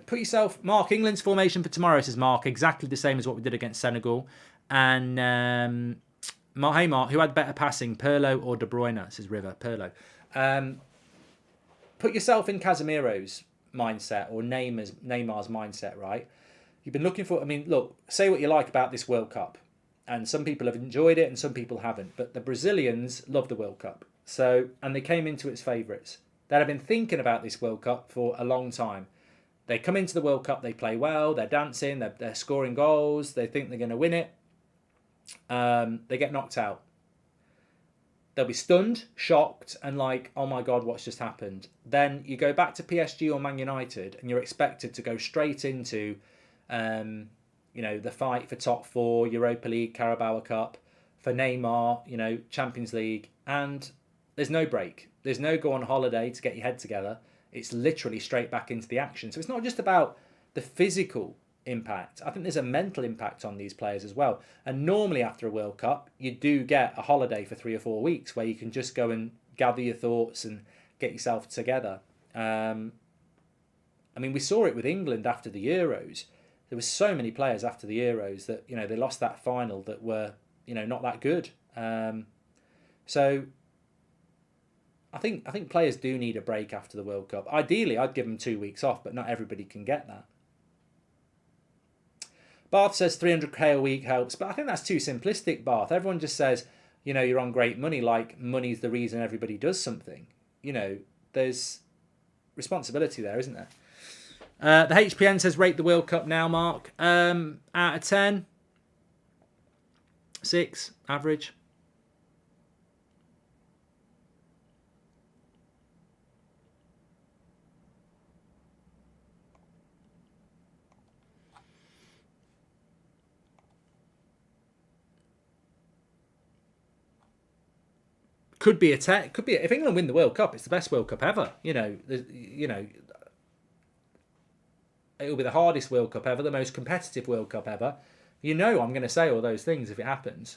put yourself, Mark, England's formation for tomorrow, says Mark, exactly the same as what we did against Senegal. And hey Mark, who had better passing, Pirlo or De Bruyne? Says River, Pirlo. Put yourself in Casemiro's mindset or Neymar's mindset, right? You've been looking for. I mean, look, say what you like about this World Cup, and some people have enjoyed it and some people haven't. But the Brazilians love the World Cup, and they came into its favourites. They have been thinking about this World Cup for a long time. They come into the World Cup, they play well, they're dancing, they're scoring goals, they think they're going to win it. They get knocked out. They'll be stunned, shocked, and like, oh my God, what's just happened? Then you go back to PSG or Man United, and you're expected to go straight into, the fight for top four, Europa League, Carabao Cup, for Neymar, Champions League, and there's no break. There's no go on holiday to get your head together. It's literally straight back into the action. So it's not just about the physical impact. I think there's a mental impact on these players as well. And normally after a World Cup, you do get a holiday for 3 or 4 weeks where you can just go and gather your thoughts and get yourself together. We saw it with England after the Euros. There were so many players after the Euros that, they lost that final that were, not that good. So I think players do need a break after the World Cup. Ideally, I'd give them 2 weeks off, but not everybody can get that. Bath says 300k a week helps, but I think that's too simplistic, Bath. Everyone just says, you're on great money, like money's the reason everybody does something. There's responsibility there, isn't there? The HPN says rate the World Cup now, Mark. Out of 10, 6, average. Could be if England win the World Cup, it's the best World Cup ever. It'll be the hardest World Cup ever, the most competitive World Cup ever. I'm going to say all those things if it happens.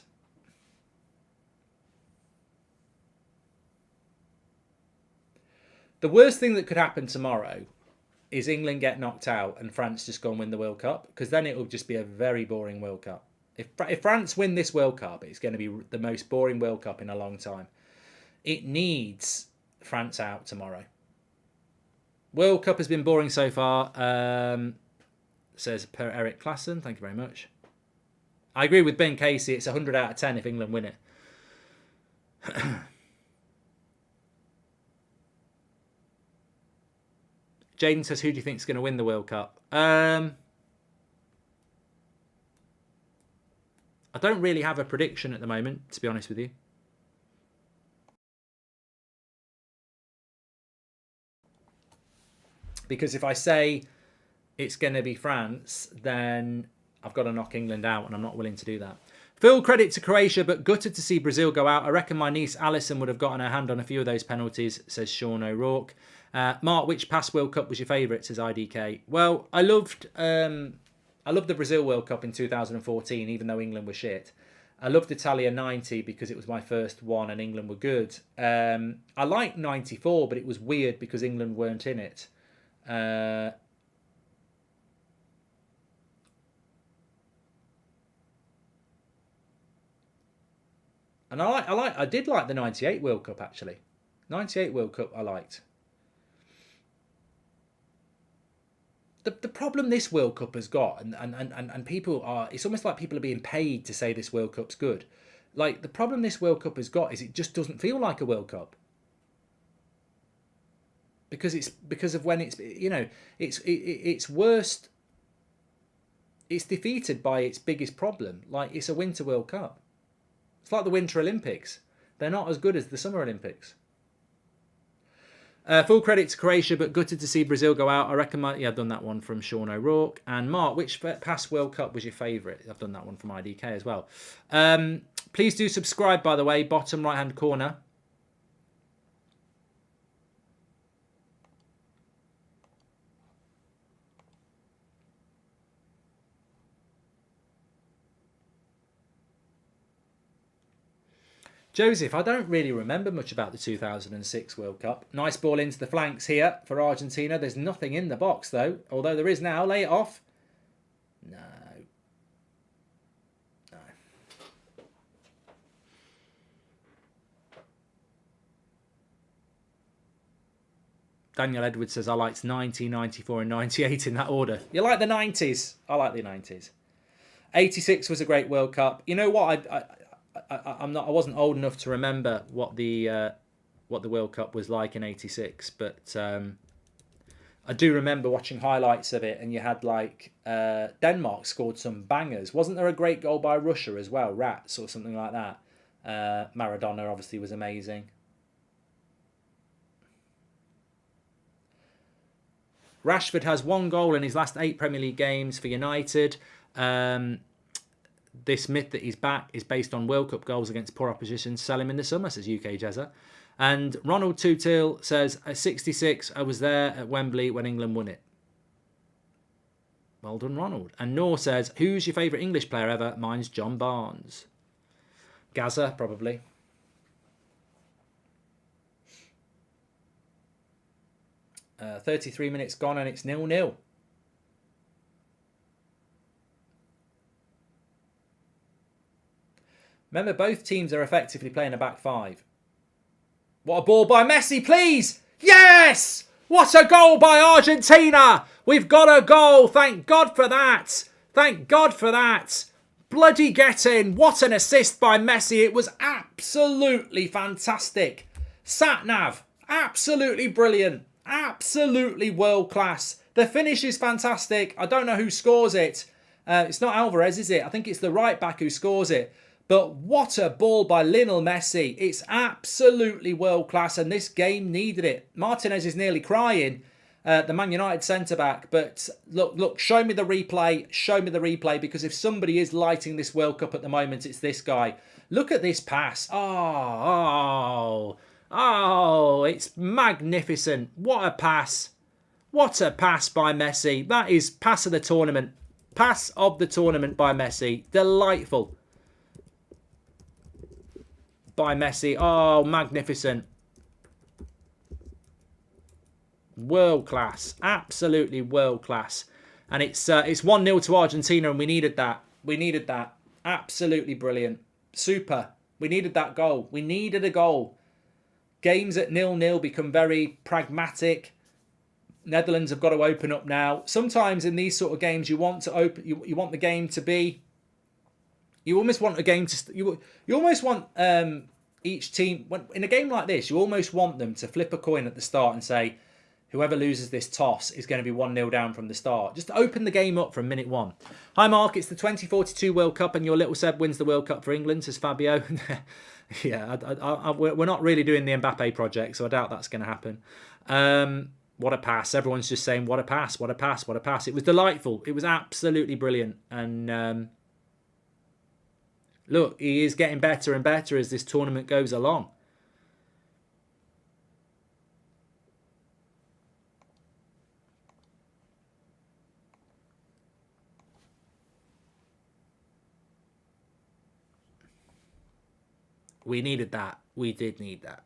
The worst thing that could happen tomorrow is England get knocked out and France just go and win the World Cup, because then it will just be a very boring World Cup. If France win this World Cup, it's going to be the most boring World Cup in a long time. It needs France out tomorrow. World Cup has been boring so far, says Per Eric Klassen. Thank you very much. I agree with Ben Casey. It's 100 out of 10 if England win it. Jaden says, who do you think is going to win the World Cup? I don't really have a prediction at the moment, to be honest with you. Because if I say it's going to be France, then I've got to knock England out, and I'm not willing to do that. Full credit to Croatia, but gutted to see Brazil go out. I reckon my niece Alison would have gotten her hand on a few of those penalties, says Sean O'Rourke. Mark, which past World Cup was your favourite, says IDK. Well, I loved the Brazil World Cup in 2014, even though England was shit. I loved Italia 90 because it was my first one and England were good. I liked 94, but it was weird because England weren't in it. And I did like the 98 World Cup, actually. 98 World Cup I liked. The problem this World Cup has got, and people are, it's almost like people are being paid to say this World Cup's good. Like, the problem this World Cup has got is it just doesn't feel like a World Cup. Because of when it's worst. It's defeated by its biggest problem. Like, it's a Winter World Cup. It's like the Winter Olympics. They're not as good as the Summer Olympics. Full credit to Croatia, but gutted to see Brazil go out. I reckon I've done that one from Sean O'Rourke. And Mark, which past World Cup was your favourite? I've done that one from IDK as well. Please do subscribe, by the way, bottom right-hand corner. Joseph, I don't really remember much about the 2006 World Cup. Nice ball into the flanks here for Argentina. There's nothing in the box, though. Although there is now. Lay it off. No. Daniel Edwards says, I liked 90, 94 and 98 in that order. You like the 90s? I like the 90s. 86 was a great World Cup. You know what? I wasn't old enough to remember what the World Cup was like in '86, but I do remember watching highlights of it, and you had like Denmark scored some bangers. Wasn't there a great goal by Russia as well, Rats or something like that? Maradona obviously was amazing. Rashford has 1 goal in his last 8 Premier League games for United. This myth that he's back is based on World Cup goals against poor opposition. Sell him in the summer, says UK Jezza. And Ronald Tutil says, at 66, I was there at Wembley when England won it. Well done, Ronald. And Noor says, who's your favourite English player ever? Mine's John Barnes. Gaza, probably. Uh, 33 minutes gone and it's 0-0. Remember, both teams are effectively playing a back 5. What a ball by Messi, please! Yes! What a goal by Argentina! We've got a goal. Thank God for that. Thank God for that. Bloody get in. What an assist by Messi. It was absolutely fantastic. Sat-nav. Absolutely brilliant. Absolutely world class. The finish is fantastic. I don't know who scores it. It's not Alvarez, is it? I think it's the right back who scores it. But what a ball by Lionel Messi. It's absolutely world class, and this game needed it. Martinez is nearly crying, the Man United centre-back. But look, show me the replay. Show me the replay, because if somebody is lighting this World Cup at the moment, it's this guy. Look at this pass. Oh, it's magnificent. What a pass. What a pass by Messi. That is pass of the tournament. Pass of the tournament by Messi. Delightful. By Messi. Oh, magnificent. World class. Absolutely world class. And it's 1-0 to Argentina, and we needed that. We needed that. Absolutely brilliant. Super. We needed that goal. We needed a goal. Games at 0-0 become very pragmatic. Netherlands have got to open up now. Sometimes in these sort of games, you want to open. You want the game to be. You almost want a game to. You almost want each team in a game like this. You almost want them to flip a coin at the start and say, whoever loses this toss is going to be 1-0 down from the start. Just to open the game up from minute 1. Hi Mark, it's the 2042 World Cup and your little Seb wins the World Cup for England, says Fabio. Yeah, we're not really doing the Mbappe project, so I doubt that's going to happen. What a pass. Everyone's just saying, what a pass, what a pass, what a pass. It was delightful. It was absolutely brilliant. And look, he is getting better and better as this tournament goes along. We needed that. We did need that.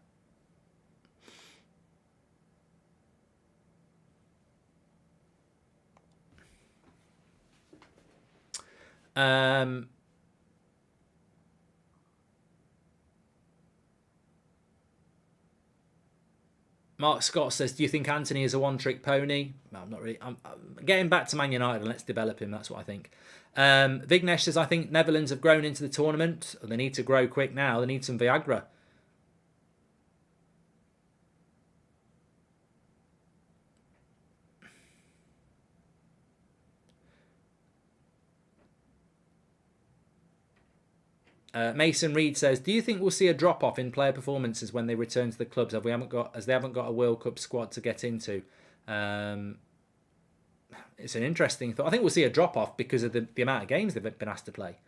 Mark Scott says, do you think Anthony is a one-trick pony? No, I'm not really. I'm getting back to Man United and let's develop him. That's what I think. Vignesh says, I think Netherlands have grown into the tournament. They need to grow quick now. They need some Viagra. Mason Reed says, do you think we'll see a drop-off in player performances when they return to the clubs as they haven't got a World Cup squad to get into? It's an interesting thought. I think we'll see a drop-off because of the amount of games they've been asked to play.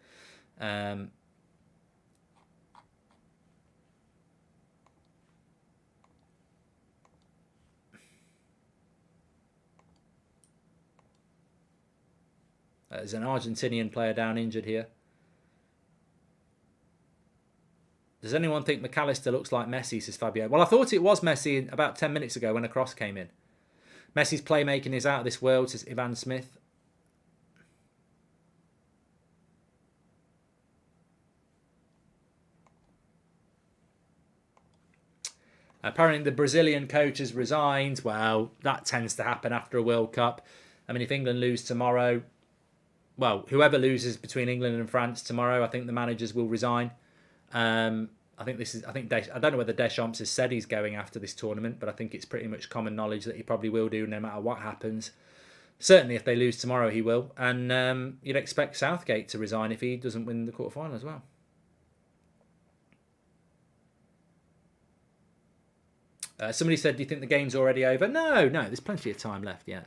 There's an Argentinian player down injured here. Does anyone think McAllister looks like Messi, says Fabio? Well, I thought it was Messi about 10 minutes ago when a cross came in. Messi's playmaking is out of this world, says Ivan Smith. Apparently the Brazilian coach has resigned. Well, that tends to happen after a World Cup. I mean, if England lose tomorrow, well, whoever loses between England and France tomorrow, I think the managers will resign. I don't know whether Deschamps has said he's going after this tournament, but I think it's pretty much common knowledge that he probably will do no matter what happens. Certainly, if they lose tomorrow, he will. And you'd expect Southgate to resign if he doesn't win the quarterfinal as well. Somebody said, do you think the game's already over? No, there's plenty of time left yet.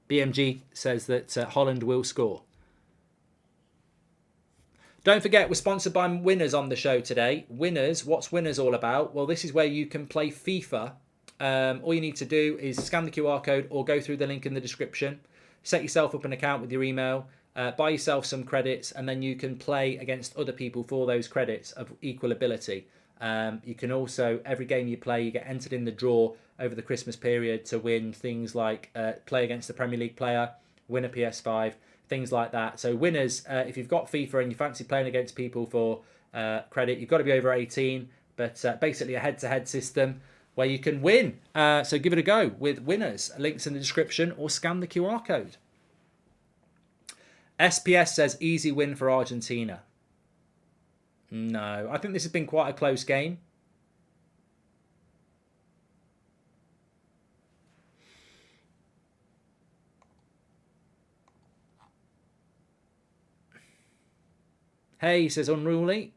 BMG says that Holland will score. Don't forget, we're sponsored by Winners on the show today. Winners, what's Winners all about? Well, this is where you can play FIFA. All you need to do is scan the QR code or go through the link in the description. Set yourself up an account with your email. Buy yourself some credits, and then you can play against other people for those credits of equal ability. You can also, every game you play, you get entered in the draw over the Christmas period to win things like play against the Premier League player, win a PS5, things like that. So Winners, if you've got FIFA and you fancy playing against people for credit, you've got to be over 18, but basically a head-to-head system where you can win. So give it a go with Winners. Links in the description, or scan the QR code. SPS says easy win for Argentina. No, I think this has been quite a close game. Hey, he says unruly.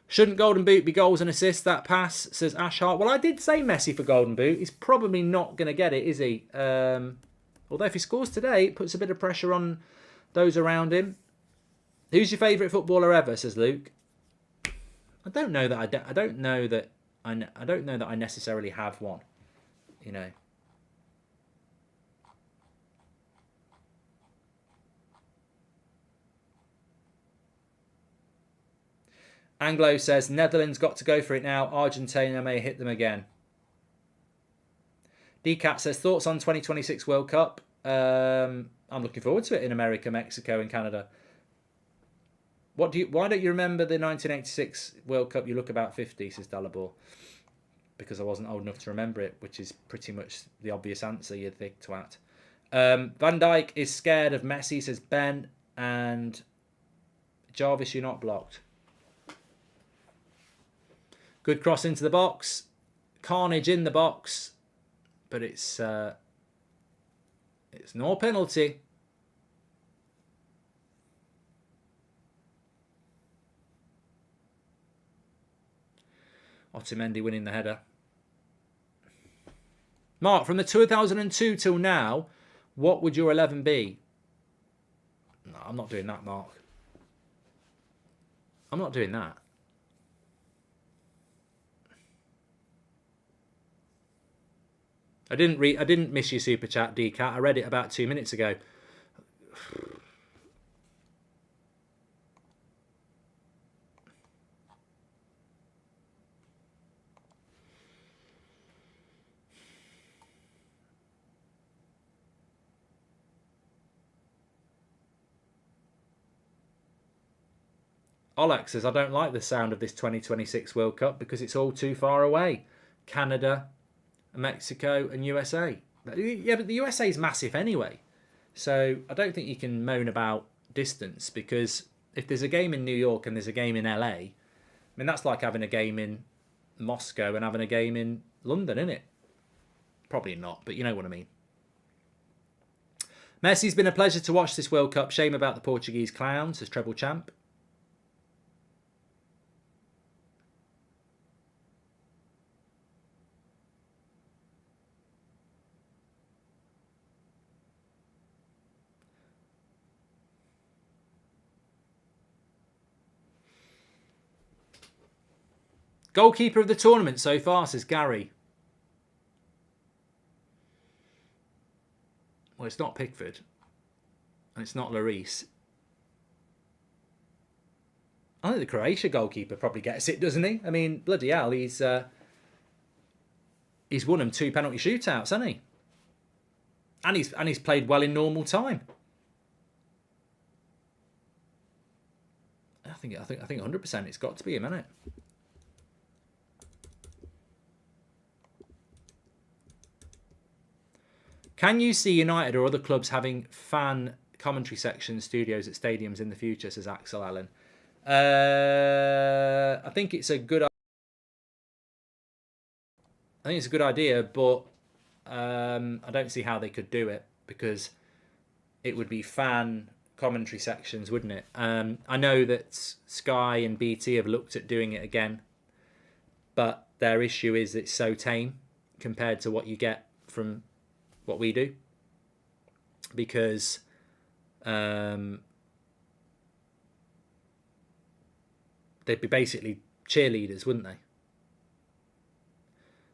Shouldn't Golden Boot be goals and assists, that pass, says Ash Hart. Well, I did say Messi for Golden Boot. He's probably not going to get it, is he? Although if he scores today, it puts a bit of pressure on those around him. Who's your favourite footballer ever, says Luke. I don't know that I don't know that I necessarily have one, you know. Anglo says Netherlands got to go for it now. Argentina may hit them again. DCat says thoughts on 2026 World Cup. I'm looking forward to it in America, Mexico, and Canada. Why don't you remember the 1986 World Cup? You look about 50, says Dalibor. Because I wasn't old enough to remember it, which is pretty much the obvious answer you'd think, twat. Van Dijk is scared of Messi, says Ben. And Jarvis, you're not blocked. Good cross into the box. Carnage in the box. But it's no penalty. Otamendi winning the header. Mark, from the 2002 till now, what would your 11 be? No, I'm not doing that, Mark. I'm not doing that. I didn't miss your super chat, DCat. I read it about 2 minutes ago. Olex says, I don't like the sound of this 2026 World Cup because it's all too far away. Canada, Mexico and USA. Yeah, but the USA is massive anyway. So I don't think you can moan about distance, because if there's a game in New York and there's a game in LA, I mean, that's like having a game in Moscow and having a game in London, isn't it? Probably not, but you know what I mean. Messi's been a pleasure to watch this World Cup. Shame about the Portuguese clowns, as treble champ. Goalkeeper of the tournament so far, says Gary. Well, it's not Pickford. And it's not Lloris. I think the Croatia goalkeeper probably gets it, doesn't he? I mean, bloody hell, he's won them 2 penalty shootouts, hasn't he? And he's played well in normal time. I think 100% it's got to be him, hasn't it? Can you see United or other clubs having fan commentary section studios at stadiums in the future, says Axel Allen? I think it's a good idea, but I don't see how they could do it, because it would be fan commentary sections, wouldn't it? I know that Sky and BT have looked at doing it again, but their issue is it's so tame compared to what you get from what we do, because they'd be basically cheerleaders, wouldn't they?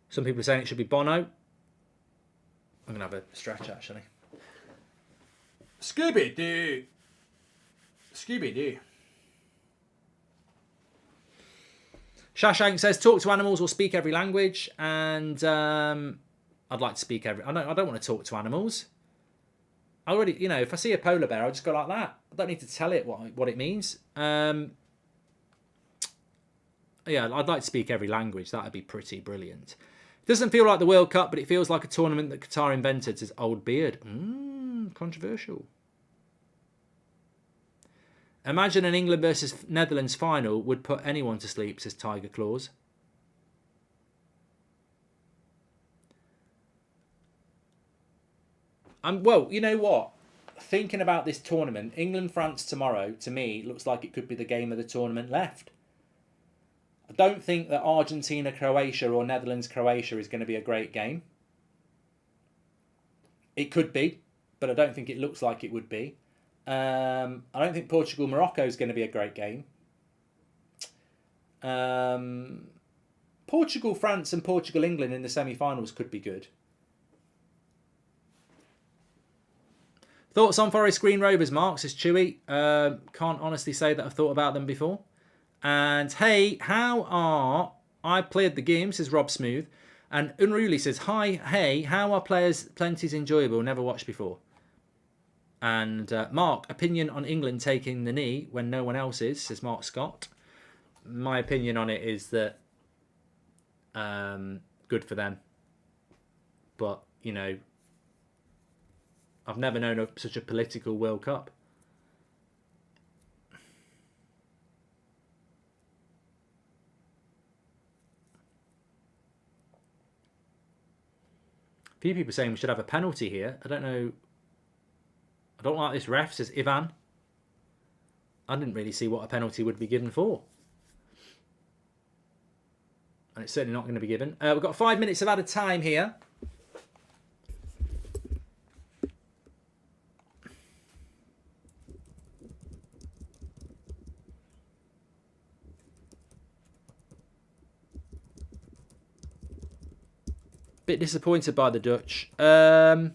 Some people are saying it should be Bono. I'm going to have a stretch, actually. Scooby-Doo. Scooby-Doo. Shashank says, talk to animals or speak every language. And I'd like to speak every... I don't want to talk to animals. I already, if I see a polar bear, I'll just go like that. I don't need to tell it what it means. Yeah, I'd like to speak every language. That would be pretty brilliant. It doesn't feel like the World Cup, but it feels like a tournament that Qatar invented, says Old Beard. Controversial. Imagine an England versus Netherlands final would put anyone to sleep, says Tiger Claws. Well, you know what? Thinking about this tournament, England-France tomorrow, to me, looks like it could be the game of the tournament left. I don't think that Argentina-Croatia or Netherlands-Croatia is going to be a great game. It could be, but I don't think it looks like it would be. I don't think Portugal-Morocco is going to be a great game. Portugal-France and Portugal-England in the semi-finals could be good. Thoughts on Forest Green Rovers, Mark, says Chewy. Can't honestly say that I've thought about them before. And hey, I played the game, says Rob Smooth. And Unruly says, hi, hey, how are players plenty's enjoyable, never watched before? And Mark, opinion on England taking the knee when no one else is, says Mark Scott. My opinion on it is that good for them. But, I've never known such a political World Cup. A few people saying we should have a penalty here. I don't know. I don't like this ref, says Ivan. I didn't really see what a penalty would be given for. And it's certainly not going to be given. We've got 5 minutes of added time here. Bit disappointed by the Dutch. I've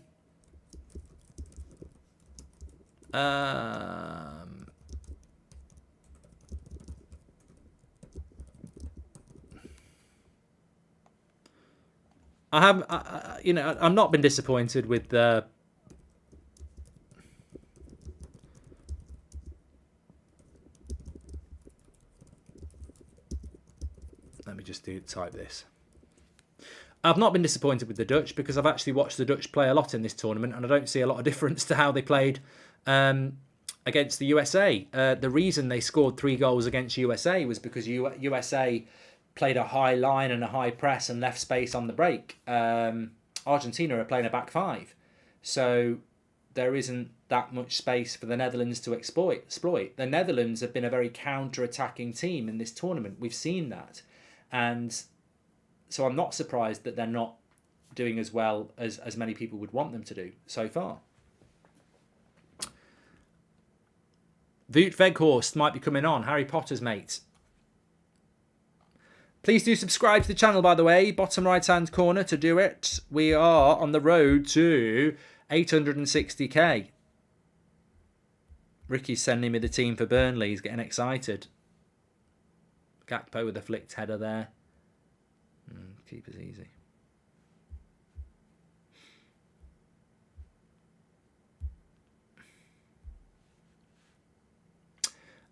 not been disappointed with the. Let me just type this. I've not been disappointed with the Dutch because I've actually watched the Dutch play a lot in this tournament and I don't see a lot of difference to how they played against the USA. The reason they scored 3 goals against USA was because USA played a high line and a high press and left space on the break. Argentina are playing a back 5. So there isn't that much space for the Netherlands to exploit. The Netherlands have been a very counter-attacking team in this tournament. We've seen that. And so I'm not surprised that they're not doing as well as many people would want them to do so far. Voot Veghorst might be coming on. Harry Potter's mate. Please do subscribe to the channel, by the way. Bottom right-hand corner to do it. We are on the road to 860k. Ricky's sending me the team for Burnley. He's getting excited. Gakpo with a flicked header there. Keeper's easy.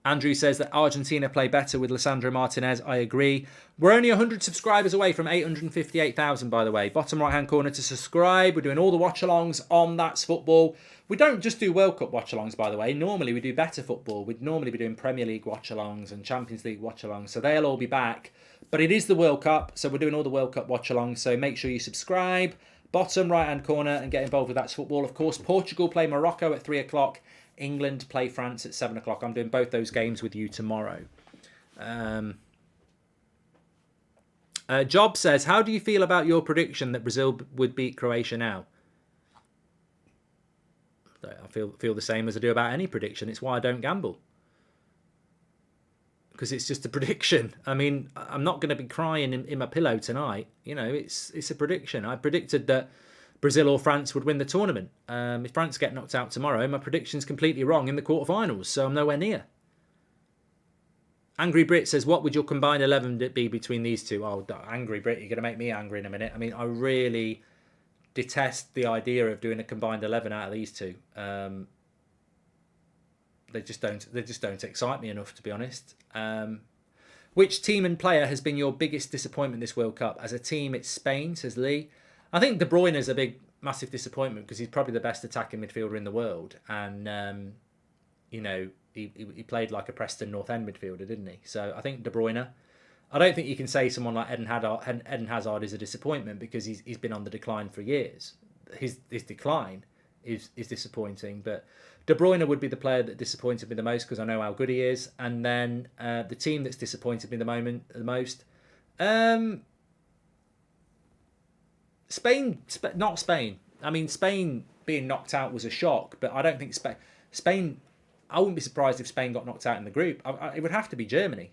Andrew says that Argentina play better with Lisandro Martinez. I agree. We're only 100 subscribers away from 858,000, by the way. Bottom right-hand corner to subscribe. We're doing all the watch-alongs on That's Football. We don't just do World Cup watch-alongs, by the way. Normally, we do better football. We'd normally be doing Premier League watch-alongs and Champions League watch-alongs, so they'll all be back. But it is the World Cup, so we're doing all the World Cup watch-alongs, so make sure you subscribe. Bottom right-hand corner and get involved with That's Football. Of course, Portugal play Morocco at 3 o'clock. England play France at 7 o'clock. I'm doing both those games with you tomorrow. Job says, how do you feel about your prediction that Brazil would beat Croatia now? I feel the same as I do about any prediction. It's why I don't gamble. Because it's just a prediction. I mean, I'm not going to be crying in my pillow tonight. You know, it's a prediction. I predicted that Brazil or France would win the tournament. If France get knocked out tomorrow, my prediction's completely wrong in the quarterfinals, so I'm nowhere near. Angry Brit says, what would your combined 11 be between these two? Oh, Angry Brit, you're going to make me angry in a minute. I mean, I really detest the idea of doing a combined 11 out of these two. They just don't excite me enough, to be honest. Which team and player has been your biggest disappointment this World Cup? As a team, it's Spain, says Lee. I think De Bruyne is a massive disappointment because he's probably the best attacking midfielder in the world. And, you know, he played like a Preston North End midfielder, didn't he? So I think De Bruyne. I don't think you can say someone like Eden Hazard is a disappointment because he's been on the decline for years. His decline is disappointing. But De Bruyne would be the player that disappointed me the most because I know how good he is. And then the team that's disappointed me the most... Not Spain. I mean, Spain being knocked out was a shock, but I don't think Spain. I wouldn't be surprised if Spain got knocked out in the group. It would have to be Germany.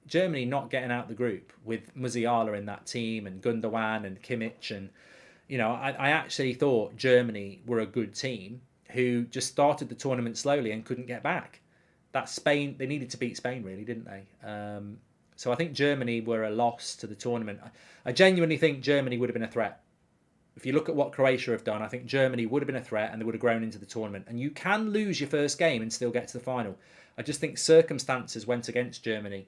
Germany not getting out the group with Musiala in that team and Gundogan and Kimmich and, you know, I actually thought Germany were a good team who just started the tournament slowly and couldn't get back. That Spain, they needed to beat Spain really, didn't they? So I think Germany were a loss to the tournament. I genuinely think Germany would have been a threat. If you look at what Croatia have done, I think Germany would have been a threat and they would have grown into the tournament. And you can lose your first game and still get to the final. I just think circumstances went against Germany,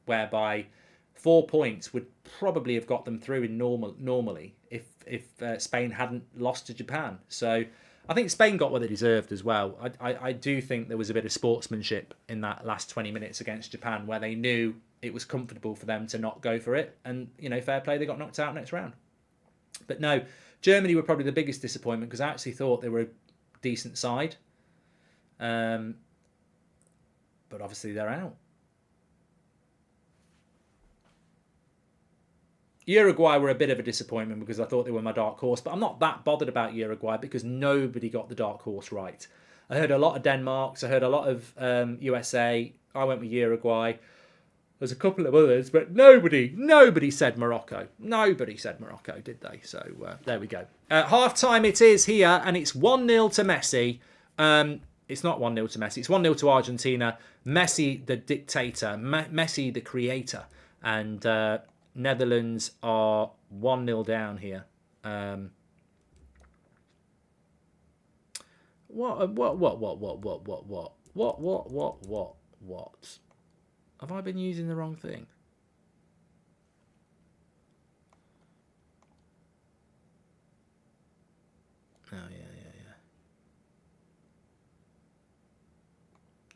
whereby 4 points would probably have got them through in normally if Spain hadn't lost to Japan. So I think Spain got what they deserved as well. I do think there was a bit of sportsmanship in that last 20 minutes against Japan where they knew it was comfortable for them to not go for it. And, you know, fair play, they got knocked out next round. But no, Germany were probably the biggest disappointment because I actually thought they were a decent side. But obviously they're out. Uruguay were a bit of a disappointment because I thought they were my dark horse. But I'm not that bothered about Uruguay because nobody got the dark horse right. I heard a lot of Denmark's. I heard a lot of USA. I went with Uruguay. There's a couple of others, but nobody said Morocco. Nobody said Morocco, did they? So there we go. Half-time it is here, and it's 1-0 to Messi. It's not 1-0 to Messi. It's 1-0 to Argentina. Messi, the dictator. Messi, the creator. And Netherlands are 1-0 down here. What? Have I been using the wrong thing? Oh, yeah.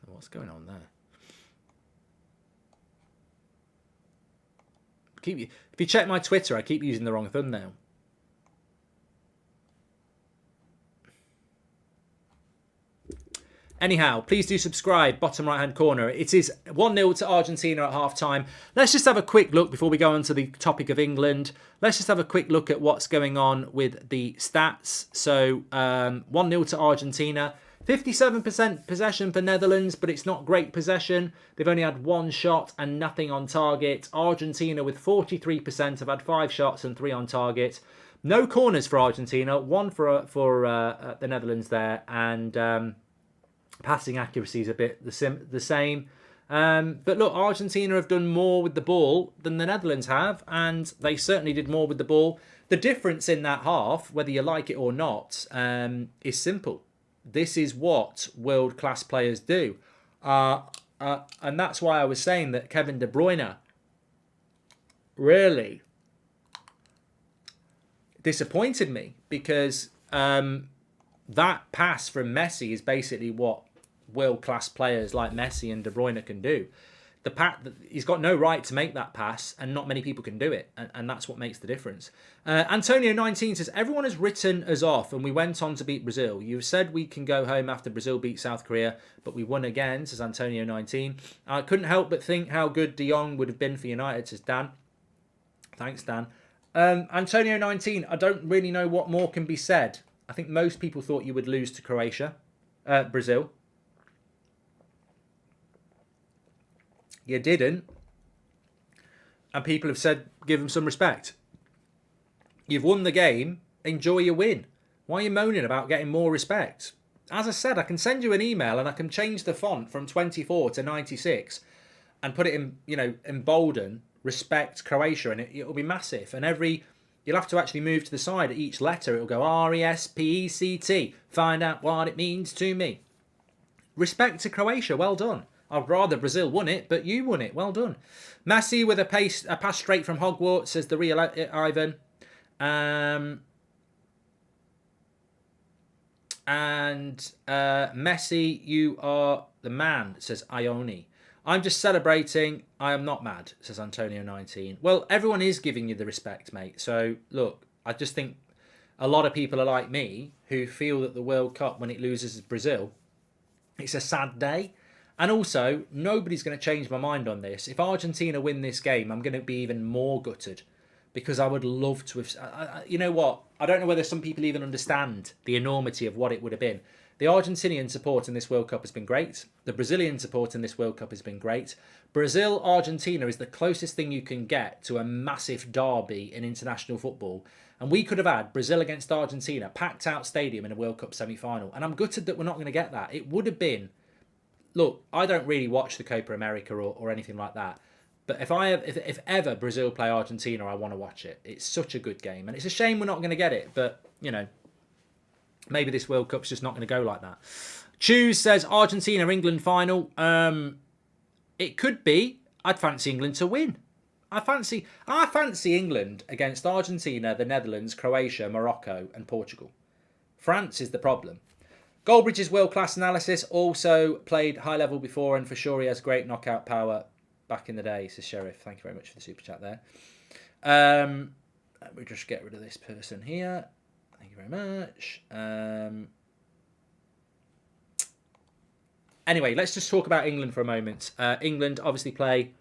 What's going on there? If you check my Twitter, I keep using the wrong thumbnail. Anyhow, please do subscribe, bottom right-hand corner. It is 1-0 to Argentina at half-time. Let's just have a quick look before we go on to the topic of England. Let's just have a quick look at what's going on with the stats. So, 1-0 to Argentina. 57% possession for Netherlands, but it's not great possession. They've only had one shot and nothing on target. Argentina with 43% have had 5 shots and 3 on target. No corners for Argentina, 1 for the Netherlands there, and passing accuracy is a bit the same. But look, Argentina have done more with the ball than the Netherlands have, and they certainly did more with the ball. The difference in that half, whether you like it or not, is simple. This is what world-class players do. And that's why I was saying that Kevin De Bruyne really disappointed me, because that pass from Messi is basically what world-class players like Messi and De Bruyne can do. He's got no right to make that pass, and not many people can do it, and that's what makes the difference. Antonio19 says, everyone has written us off and we went on to beat Brazil. You said we can go home after Brazil beat South Korea, but we won again, says Antonio19. I couldn't help but think how good De Jong would have been for United, says Dan. Thanks, Dan. Antonio19, I don't really know what more can be said. I think most people thought you would lose to Brazil. You didn't. And people have said, give them some respect. You've won the game. Enjoy your win. Why are you moaning about getting more respect? As I said, I can send you an email and I can change the font from 24 to 96 and put it in, embolden, respect Croatia, and it'll be massive. And you'll have to actually move to the side at each letter. It'll go RESPECT. Find out what it means to me. Respect to Croatia. Well done. I'd rather Brazil won it, but you won it. Well done. Messi with a pass straight from Hogwarts, says the real Ivan. Messi, you are the man, says Ione. I'm just celebrating. I am not mad, says Antonio19. Well, everyone is giving you the respect, mate. So, look, I just think a lot of people are like me who feel that the World Cup, when it loses Brazil, it's a sad day. And also, nobody's going to change my mind on this. If Argentina win this game, I'm going to be even more gutted, because I would love to have... you know what? I don't know whether some people even understand the enormity of what it would have been. The Argentinian support in this World Cup has been great. The Brazilian support in this World Cup has been great. Brazil-Argentina is the closest thing you can get to a massive derby in international football. And we could have had Brazil against Argentina, packed out stadium in a World Cup semi-final. And I'm gutted that we're not going to get that. It would have been... Look, I don't really watch the Copa America or anything like that. But if ever Brazil play Argentina, I want to watch it. It's such a good game. And it's a shame we're not going to get it. But, maybe this World Cup's just not going to go like that. Choose says Argentina-England final. It could be. I'd fancy England to win. I fancy England against Argentina, the Netherlands, Croatia, Morocco and Portugal. France is the problem. Goldbridge's world-class analysis, also played high level before, and for sure he has great knockout power back in the day, says Sheriff. Thank you very much for the super chat there. Let me just get rid of this person here. Thank you very much. Anyway, let's just talk about England for a moment. England obviously play...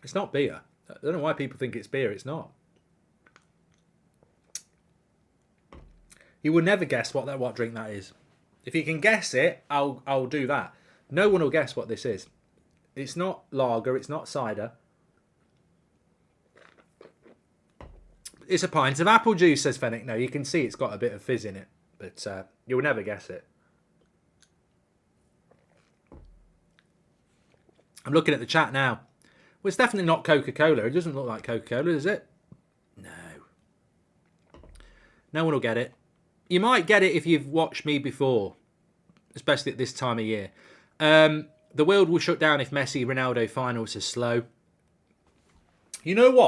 It's not beer. I don't know why people think it's beer. It's not. You will never guess what drink that is. If you can guess it, I'll do that. No one will guess what this is. It's not lager. It's not cider. It's a pint of apple juice, says Fennec. No, you can see it's got a bit of fizz in it, but you'll never guess it. I'm looking at the chat now. Well, it's definitely not Coca-Cola. It doesn't look like Coca-Cola, does it? No. No one will get it. You might get it if you've watched me before, especially at this time of year. The world will shut down if Messi-Ronaldo finals are slow. You know what?